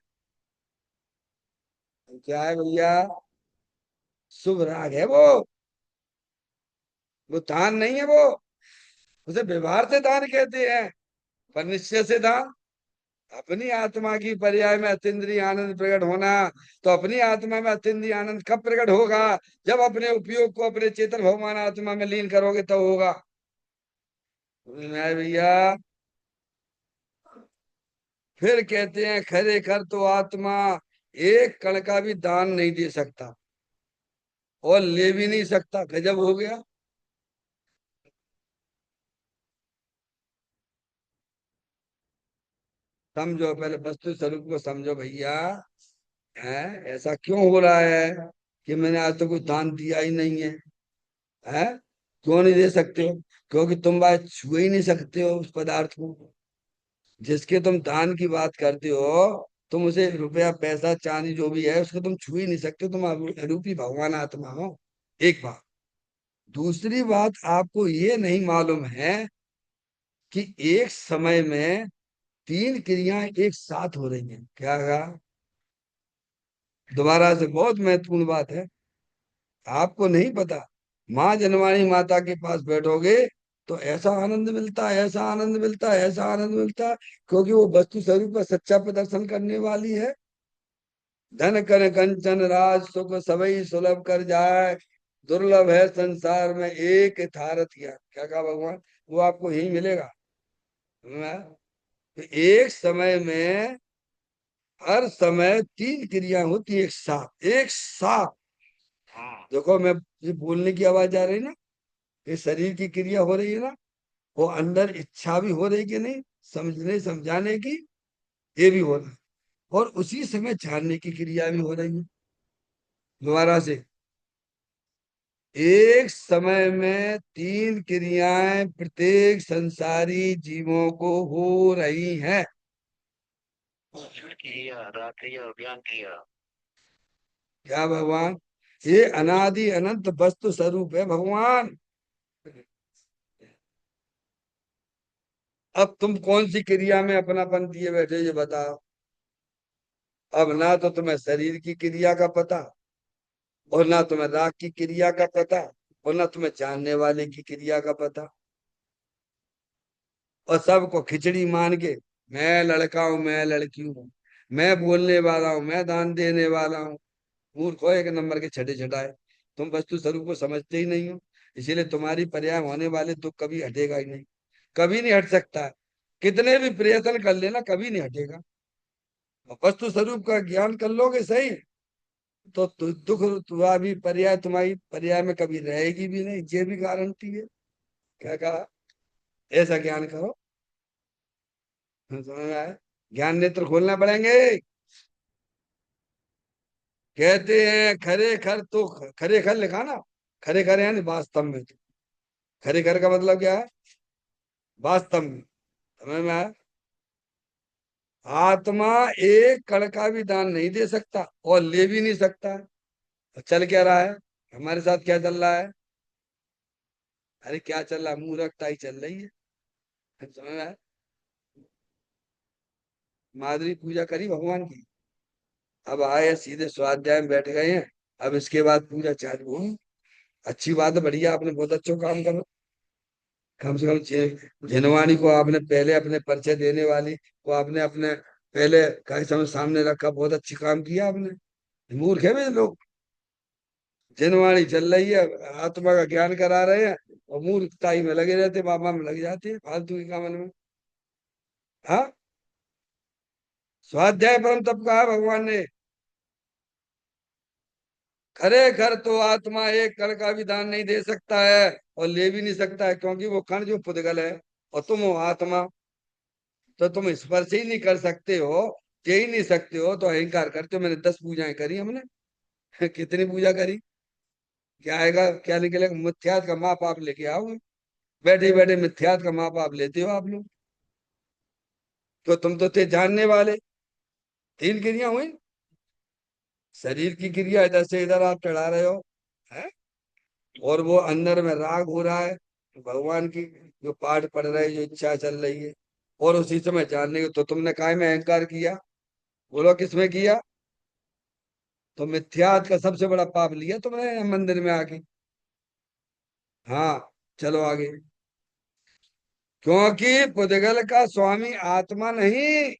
क्या है भैया? शुभ राग है वो दान नहीं है वो। उसे व्यवहार से दान कहते हैं, पर निश्चय से दान। अपनी आत्मा की पर्याय में अतीन्द्रिय आनंद प्रकट होना, तो अपनी आत्मा में अतीन्द्रिय आनंद कब प्रकट होगा? जब अपने उपयोग को अपने चेतन भगवान आत्मा में लीन करोगे तब होगा। समझ में आया भैया? फिर कहते हैं खरे कर तो आत्मा एक कण का भी दान नहीं दे सकता, और ले भी नहीं सकता। गजब हो गया। समझो, पहले वस्तु स्वरूप को समझो भैया। है ऐसा क्यों हो रहा है कि मैंने आज तक कुछ दान दिया ही नहीं है? है क्यों नहीं दे सकते हो? क्योंकि तुम बात छू ही नहीं सकते हो उस पदार्थ को, जिसके तुम दान की बात करते हो। तुम उसे रुपया पैसा चांदी जो भी है उसको तुम छू ही नहीं सकते, तुम अरूपी भगवान आत्मा हो। एक बात। दूसरी बात, आपको ये नहीं मालूम है कि एक समय में तीन क्रियाएं एक साथ हो रही हैं। क्या कहा? दोबारा से, बहुत महत्वपूर्ण बात है। आपको नहीं पता। माँ जनवाणी माता के पास बैठोगे तो ऐसा आनंद मिलता है, ऐसा आनंद मिलता है, ऐसा आनंद मिलता है, क्योंकि वो वस्तु स्वरूप का सच्चा प्रदर्शन करने वाली है। धन कर कंचन राज सुख सबई सुलभ कर जाए, दुर्लभ है संसार में एक थारत किया। क्या कहा भगवान? वो आपको यही मिलेगा। तो एक समय में, हर समय तीन क्रिया होती है एक साथ, एक साथ। देखो, मैं ये बोलने की आवाज आ रही ना, ये शरीर की क्रिया हो रही है ना, वो अंदर इच्छा भी हो रही कि नहीं, समझने समझाने की, ये भी हो रहा है। और उसी समय जानने की क्रिया भी हो रही है। दोबारा से, एक समय में तीन क्रियाएं प्रत्येक संसारी जीवों को हो रही हैं। किया रात किया ज्ञान किया। क्या भगवान? ये अनादि अनंत वस्तु स्वरूप है भगवान। अब तुम कौन सी क्रिया में अपनापन दिए बैठे ये बताओ। अब ना तो तुम्हें शरीर की क्रिया का पता, और ना तुम्हें राग की क्रिया का पता। और न तुम्हें जानने वाले की क्रिया का पता, और सबको खिचड़ी मान के, मैं लड़का हूं, मैं लड़की हूँ, मैं बोलने वाला हूँ, मैं दान देने वाला हूँ। मूर्ख हो एक नंबर के छठे छठाए। तुम वस्तु स्वरूप को समझते ही नहीं हो, इसीलिए तुम्हारी पर्याय होने वाले दुख कभी हटेगा ही नहीं, कभी नहीं हट सकता है। कितने भी प्रयत्न कर लेना कभी नहीं हटेगा। और वस्तु स्वरूप का ज्ञान कर लोगे सही, तो दुख तुम्हारा भी पर्याय, तुम्हारी पर्याय में कभी रहेगी भी नहीं, ये भी गारंटी है। क्या कहा? ऐसा ज्ञान करो। समझ में आया? ज्ञान नेत्र खोलना पड़ेंगे। कहते हैं खरे खर, तो खरे खर लिखा ना, खरे खर यानी वास्तव में। तो खरे खर का मतलब क्या है? वास्तव में। समझ में आया? आत्मा एक कण का भी दान नहीं दे सकता और ले भी नहीं सकता है। और चल क्या रहा है? हमारे साथ क्या चल रहा है? अरे क्या चल रहा है? मूर्खता ही चल रही है। समझ में आया? माधुरी पूजा करी भगवान की, अब आए सीधे स्वाध्याय में बैठ गए हैं। अब इसके बाद पूजा चालू हुई। अच्छी बात है, बढ़िया, आपने बहुत अच्छा काम करो। कम से कम जिनवाणी को आपने पहले, अपने परिचय देने वाली को आपने अपने पहले कई समय सामने रखा, बहुत अच्छी काम किया आपने। मूर्ख है वे लोग। जिनवाणी चल रही है, आत्मा का ज्ञान करा रहे हैं, और मूर्खताई में लगे रहते, बाबा में लग जाते हैं फालतू के काम में। हाँ, स्वाध्याय परम तप कहा है भगवान ने। खरे घर तो आत्मा एक कण का भी दान नहीं दे सकता है और ले भी नहीं सकता है, क्योंकि वो कण जो पुद्गल है और तुम हो आत्मा। तो तुम स्पर्श ही नहीं कर सकते हो, दे ही नहीं सकते हो, तो अहंकार करते हो। मैंने 10 पूजाएं करी हमने। कितनी पूजा करी? क्या आएगा, क्या निकलेगा? मिथ्यात का माप आप लेके आओगे। बैठे बैठे मिथ्यात का माप आप लेते हो आप लोग। तो तुम तो थे जानने वाले। 3 क्रिया हुई। शरीर की क्रिया, इधर से इधर आप चढ़ा रहे हो, है? और वो अंदर में राग हो रहा है भगवान की, जो पाठ पढ़ रहे हैं, जो इच्छा चल रही है। और उसी समय जानने को तो तुमने काय में अहंकार किया? बोलो किसमें किया? तो मिथ्यात का सबसे बड़ा पाप लिया तुमने मंदिर में आके। हाँ, चलो आगे। क्योंकि पुद्गल का स्वामी आत्मा नहीं।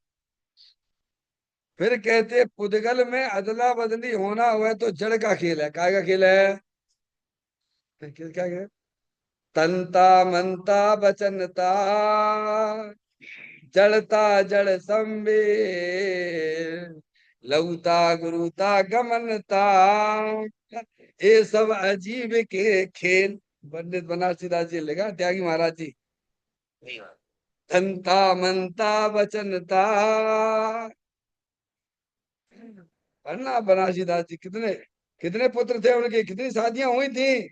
फिर कहते पुद्गल में अदला बदली होना हुआ तो जड़ का खेल है। काय का खेल है? किसका खेल? तंता मनता बचनता, जड़ता जड़ संवेर, लघुता गुरुता गमनता, ये सब अजीब के खेल। पंडित बनारसी दास जी लिखा, त्यागी महाराज जी। तंता मनता वचनता। पढ़ना बनारसी दास जी, कितने कितने पुत्र थे उनके, कितनी शादियां हुई थी?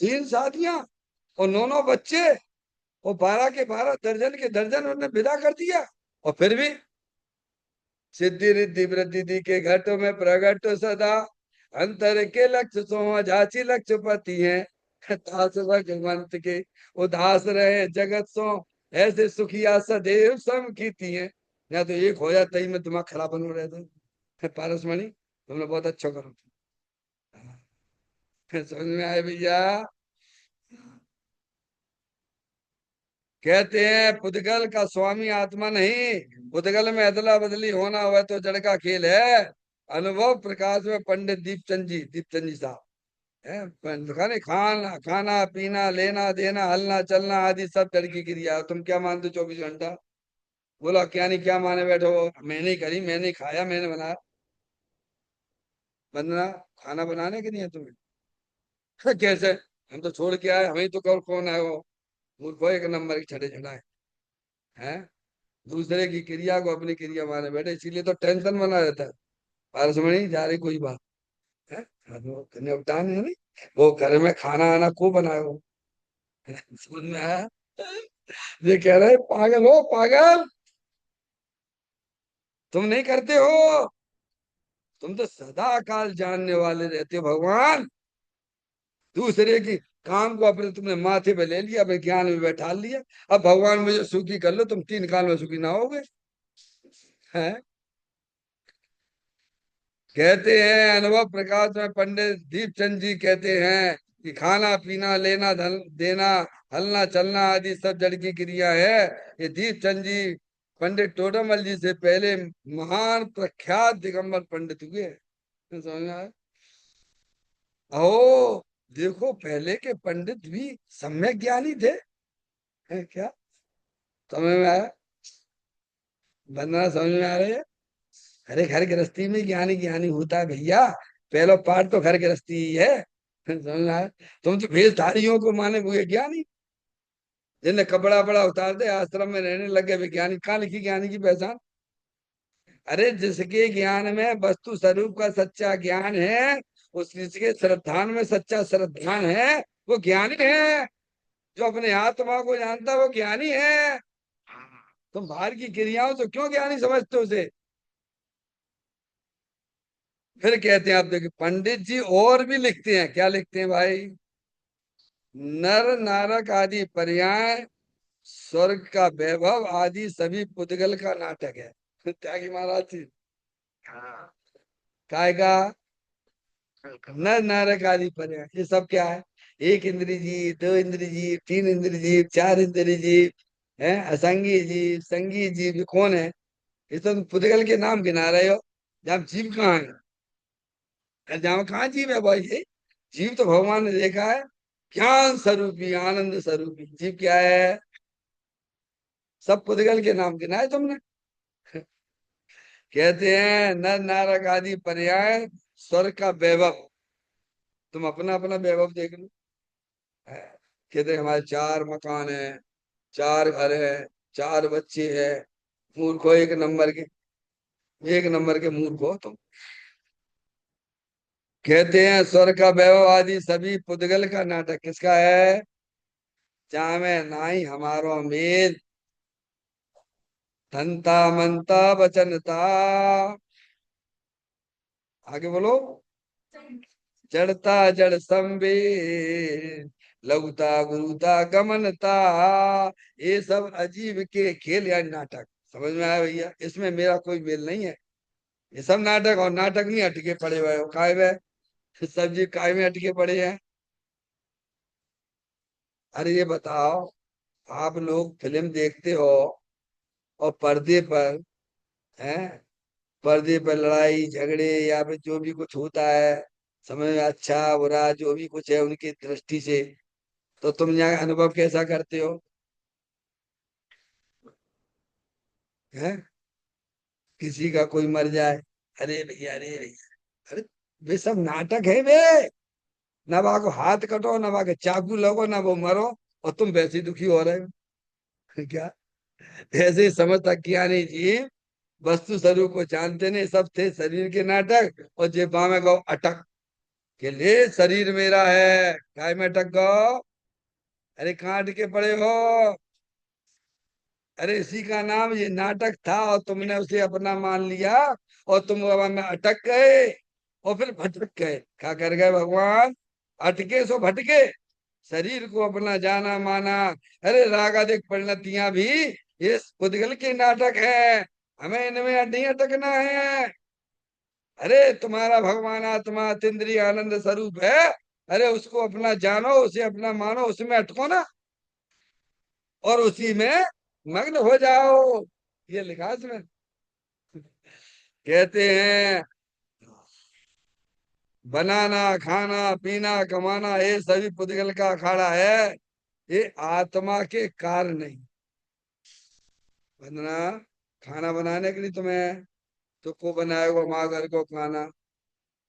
3 शादियां, और 9 बच्चे, और 12 के 12 दर्जन के दर्जन उन्होंने विदा कर दिया। और फिर भी सिद्धि रिद्धि वृद्धि के घट में प्रगट सदा, अंतर के लक्ष्य सो झाची लक्ष्य पति है, दास भगवंत के उदास रहे जगत सो, ऐसे सुखिया सदैव सम कीती है। या तो एक हो जाता ही मैं दिमाग खराब बनो रहता। पारसमणि तुमने बहुत अच्छा करो। समझ में आए भैया? कहते हैं पुद्गल का स्वामी आत्मा नहीं, पुद्गल में अदला बदली होना हुआ तो जड़ का खेल है। अनुभव प्रकाश में पंडित दीपचंद जी साहब है। खाने खाना खाना पीना लेना देना हलना चलना आदि सब जड़ की क्रिया है। तुम क्या मानते हो 24 घंटा? बोला क्या नहीं, क्या माने बैठो? मैंने ही करी, मैंने ही खाया, मैंने बनाया। बनना, खाना बनाने के लिए तुम्हें? कैसे? हम तो छोड़ के आए, हमें तो कौन है वो? मूर्ख हो एक नंबर की छठे छठा है। दूसरे की क्रिया को अपनी क्रिया माने बैठे, इसीलिए तो टेंशन बना रहता है। पारसमणि जा रही कोई बात है? हाँ, तो निपटान है नहीं। वो घर में खाना आना को बनाए हो? समझ में आया? ये कह रहे पागल हो पागल, तुम नहीं करते हो। तुम तो सदा काल जानने वाले रहते हो भगवान। दूसरे की काम को अपने तुमने माथे पे ले लिया, अपने ज्ञान में बैठा लिया। अब भगवान मुझे सुखी कर लो, तुम 3 काल में सुखी ना होगे। हैं? कहते हैं अनुभव प्रकाश में पंडित दीपचंद जी कहते हैं, कि खाना पीना लेना धन देना हलना चलना आदि सब जड़ की क्रिया है। ये दीप चंद जी पंडित टोडरमल जी से पहले महान प्रख्यात दिगंबर पंडित हुए हैं। समझ में आया? ओ देखो पहले के पंडित भी सम्यक ज्ञानी थे। है क्या? समझ में आया? वंदना समझ में आ रही है? अरे घर गृहस्थी में ज्ञानी ज्ञानी होता है भैया। पहला पाठ तो घर गृहस्थी ही है। समझ में आया? तुम तो भेषधारियों को माने हुए ज्ञानी, जिन्हें कपड़ा बड़ा उतार दे आश्रम में रहने लगे विज्ञानी। कहाँ लिखी ज्ञानी की पहचान? अरे जिसके ज्ञान में वस्तु स्वरूप का सच्चा ज्ञान है, उस जिसके श्रद्धान में सच्चा श्रद्धान है, वो ज्ञानी है। जो अपने आत्मा को जानता है वो ज्ञानी है। तुम बाहर की क्रियाओं से क्यों ज्ञानी समझते हो उसे? फिर कहते हैं, आप देखिए पंडित जी और भी लिखते हैं। क्या लिखते हैं भाई? नर नारक आदि पर्याय, स्वर्ग का वैभव आदि सभी पुद्गल का नाटक है। त्यागी महाराज जी। हाँ। काय का? नर नारक आदि पर्याय ये सब क्या है? एक इंद्रिय जीव, दो इंद्रिय जीव, तीन इंद्रिय जीव, चार इंद्रिय जीव है, असंगी जीव, संगी जीव। ये कौन है? ये तो तुम पुद्गल के नाम गिना रहे हो। जब जीव कहाँ है? जहाँ कहाँ जीव है भाई? ये जीव तो भगवान ने देखा है, ज्ञान स्वरूपी आनंद स्वरूपी जीव क्या है? सब पुद्गल के नाम गिनाए तुमने। कहते हैं नर नारक आदि पर्याय, स्वर्ग का वैभव। तुम अपना अपना वैभव देख लो। है। कहते हैं हमारे चार मकान है, चार घर है, चार बच्चे हैं। मूर्ख हो एक नंबर के, एक नंबर के मूर्ख हो तुम। कहते हैं स्वर्ग का वैभव आदि सभी पुद्गल का नाटक। किसका है? जहाँ में नाई हमारो मेल, धनता मनता वचनता। आगे बोलो। जड़ता जड़ संवेद, लघुता गुरुता गमनता। ये सब अजीब के खेल या नाटक। समझ में आया भैया? इसमें मेरा कोई मेल नहीं है। ये सब नाटक, और नाटक नहीं अटके पड़े हुए हो काय में। सब जी काय में अटके पड़े हैं? अरे ये बताओ, आप लोग फिल्म देखते हो और पर्दे पर है, पर्दे पर लड़ाई झगड़े या फिर जो भी कुछ होता है, समझ में अच्छा बुरा जो भी कुछ है उनकी दृष्टि से, तो तुम यहाँ अनुभव कैसा करते हो? है? किसी का कोई मर जाए, अरे भैया अरे भैया, अरे वे सब नाटक है वे। ना वहां को हाथ कटो, ना वहां के चाकू लगो, ना वो मरो, और तुम वैसे ही दुखी हो रहे हो। क्या? ऐसे ही समझता किया नहीं जी। वस्तु स्वरूप को जानते नहीं, सब थे शरीर के नाटक। और जेबा में गो अटक के ले शरीर मेरा है, काय में अटक गो? अरे कहाँ अटके पड़े हो? अरे इसी का नाम ये नाटक था, और तुमने उसे अपना मान लिया, और तुम अब में अटक गए, और फिर भटक गए। क्या कर गए भगवान? अटके सो भटके, शरीर को अपना जाना माना। अरे राग अधिक परिणतियां भी ये पुद्गल के नाटक है। हमें इनमें नहीं अटकना है। अरे तुम्हारा भगवान आत्मा अतीन्द्रिय आनंद स्वरूप है। अरे उसको अपना जानो, उसे अपना मानो, उसमें अटको ना, और उसी में मग्न हो जाओ। ये लिखा है इसमें। कहते हैं बनाना खाना पीना कमाना ये सभी पुद्गल का अखाड़ा है। ये आत्मा के कार्य नहीं। वंदना, खाना बनाने के लिए तुम्हें तो को बनाएगा माँ घर को खाना।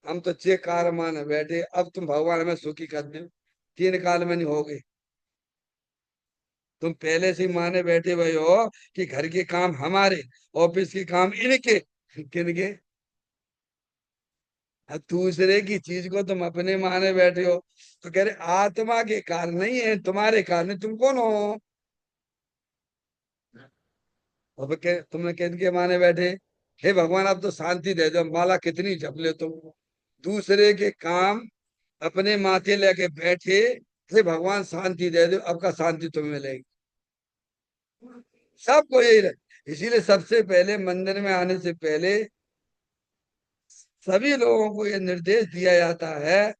हम तो चे कार मान बैठे, अब तुम भगवान हमें सुखी कर दे। तीन काल में नहीं होगे। तुम पहले से ही माने बैठे हुए हो कि घर के काम हमारे, ऑफिस के काम इनके। किनके? अब दूसरे की चीज को तुम अपने माने बैठे हो। तो कह रहे आत्मा के कारण नहीं है, तुम्हारे कारण। तुम कौन हो? अब तुमने किनके माने बैठे? हे भगवान अब तो शांति दे दो, माला कितनी जप ले तुम। दूसरे के काम अपने माथे लेके बैठे। हे भगवान शांति दे दो, अब का शांति तुम्हें मिलेगी। सबको यही रहे। इसीलिए सबसे पहले मंदिर में आने से पहले सभी लोगों को यह निर्देश दिया जाता है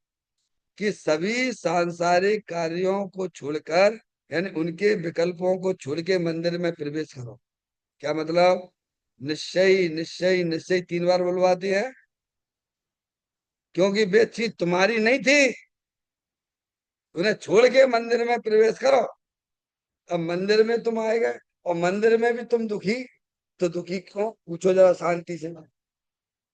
कि सभी सांसारिक कार्यों को छोड़कर, यानी उनके विकल्पों को छोड़ के मंदिर में प्रवेश करो। क्या मतलब? निश्चय निश्चय निश्चय 3 बार बुलवाती है, क्योंकि वे चीज तुम्हारी नहीं थी। उन्हें छोड़ के मंदिर में प्रवेश करो। अब मंदिर में तुम आए गए और मंदिर में भी तुम दुखी, तो दुखी क्यों? पूछो जरा शांति से।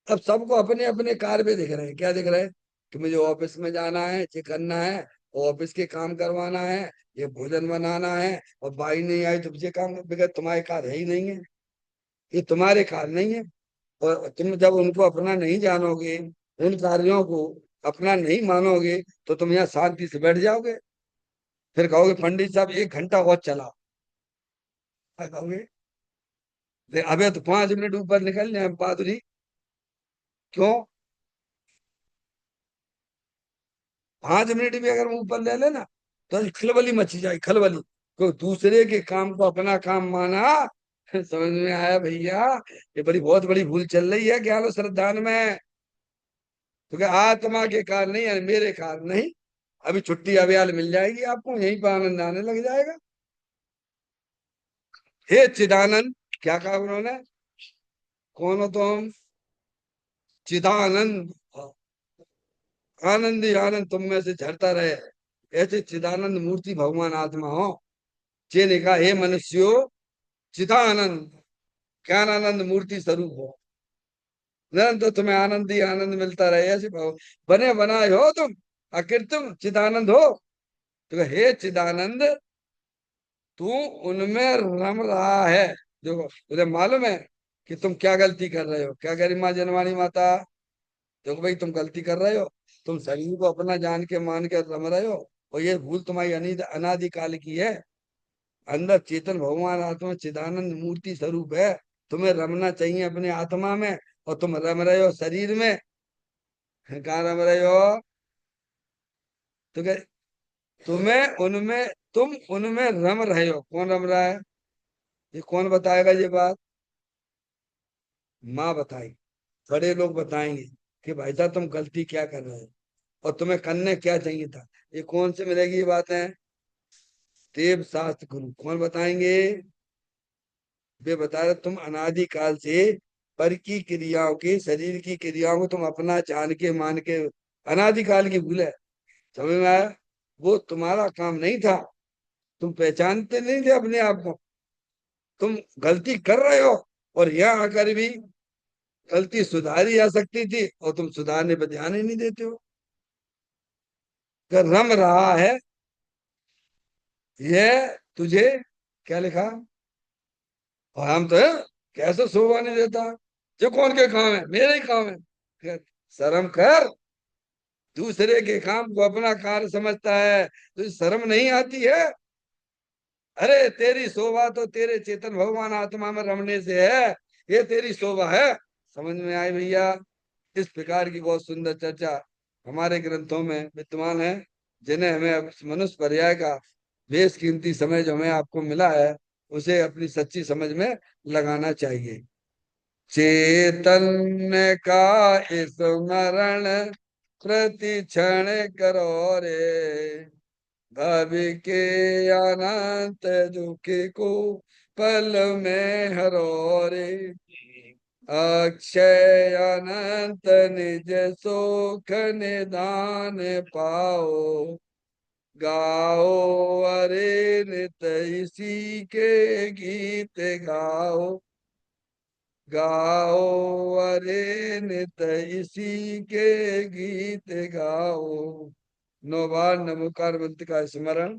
अब सबको अपने अपने कार्य पे दिख रहे हैं। क्या दिख रहे हैं? कि मुझे ऑफिस में जाना है, ये करना है, ऑफिस के काम करवाना है, ये भोजन बनाना है, और बाई नहीं आई तो मुझे काम, बगैर तुम्हारे कार्य है ही नहीं है। ये तुम्हारे कार्य नहीं है। और तुम जब उनको अपना नहीं जानोगे, उन कार्यों को अपना नहीं मानोगे, तो तुम यहाँ शांति से बैठ जाओगे। फिर कहोगे पंडित साहब 1 घंटा और चला। क्या कहोगे? अबे तो 5 मिनट ऊपर निकल जाए बहादुरी। क्यों? 5 मिनट भी अगर वो ऊपर ले लेना, तो खलबली मची जाए, खलबली। कोई दूसरे के काम को अपना काम माना। समझ में आया भैया? ये बड़ी बहुत बड़ी भूल चल रही है ज्ञान और श्रद्धा में। तो क्या आत्मा के कारण नहीं है, मेरे कारण नहीं। अभी छुट्टी अभियान मिल जाएगी आपको, यहीं पर आनंद आने लग जाएगा। हे चिदानंद, क्या कहा उन्होंने? कौन हो तुम? चिदानंद। आनंद ही आनंद तुम में से झरता रहे, ऐसे चिदानंद मूर्ति भगवान आत्मा हो। जे ने कहा हे मनुष्यो, चिदानंद ज्ञान आनंद मूर्ति स्वरूप हो। निरंतर तुम्हें आनंद ही आनंद मिलता रहे, ऐसे भाव बने बनाए हो तुम। आखिर तुम चिदानंद हो। तो हे चिदानंद, तू उनमें रम रहा है। देखो, तुझे मालूम है कि तुम क्या गलती कर रहे हो? क्या कह रही माँ जनवाणी माता? देखो भाई, तुम गलती कर रहे हो। तुम शरीर को अपना जान के मान के रम रहे हो, और ये भूल तुम्हारी अनादिकाल की है। अंदर चेतन भगवान आत्मा चिदानंद मूर्ति स्वरूप है। तुम्हें रमना चाहिए अपने आत्मा में, और तुम रम रहे हो शरीर में। कहाँ रम रहे हो? तो क्या तुम्हें उनमें, तुम उनमें रम रहे हो? कौन रम रहा है? ये कौन बताएगा ये बात? माँ बताई, बड़े लोग बताएंगे कि भाई साहब तुम गलती क्या कर रहे हो, और तुम्हें करने क्या चाहिए था। ये कौन से मिलेगी ये बातें? देव शास्त्र गुरु कौन बताएंगे? वे बता रहे तुम अनादिकाल से पर की क्रियाओं की, शरीर की क्रियाओं को तुम अपना जान के मान के, अनादिकाल की भूल है। समझ में आया? वो तुम्हारा काम नहीं था। तुम पहचानते नहीं थे अपने आप को। तुम गलती कर रहे हो, और यहाँ आकर भी गलती सुधारी जा सकती थी, और तुम सुधारने पर ध्यान ही नहीं देते हो। अगर रम रहा है, यह तुझे क्या लिखा? और हम तो है, कैसे शोभा नहीं देता। जो कौन के काम है? मेरे ही काम है। कर, शर्म कर। दूसरे के काम को अपना कार्य समझता है, तो शर्म नहीं आती है? अरे तेरी शोभा तो तेरे चेतन भगवान आत्मा में रमने से है। ये तेरी शोभा है। समझ में आई भैया? इस प्रकार की बहुत सुंदर चर्चा हमारे ग्रंथों में विद्यमान है, जिन्हें हमें अब इस मनुष्य पर्याय का बेशकीमती समय जो हमें आपको मिला है, उसे अपनी सच्ची समझ में लगाना चाहिए। चैतन्य का स्मरण प्रति क्षण करो रे, भवि के अनंत दुख को पल में हरो रे। अक्षय अनंत निज सुख निदान पाओ, गाओ अरे नित इसी के गीत गाओ। गाओ अरे नित इसी के गीत गाओ। 9 बार नमोकार मंत्र का स्मरण।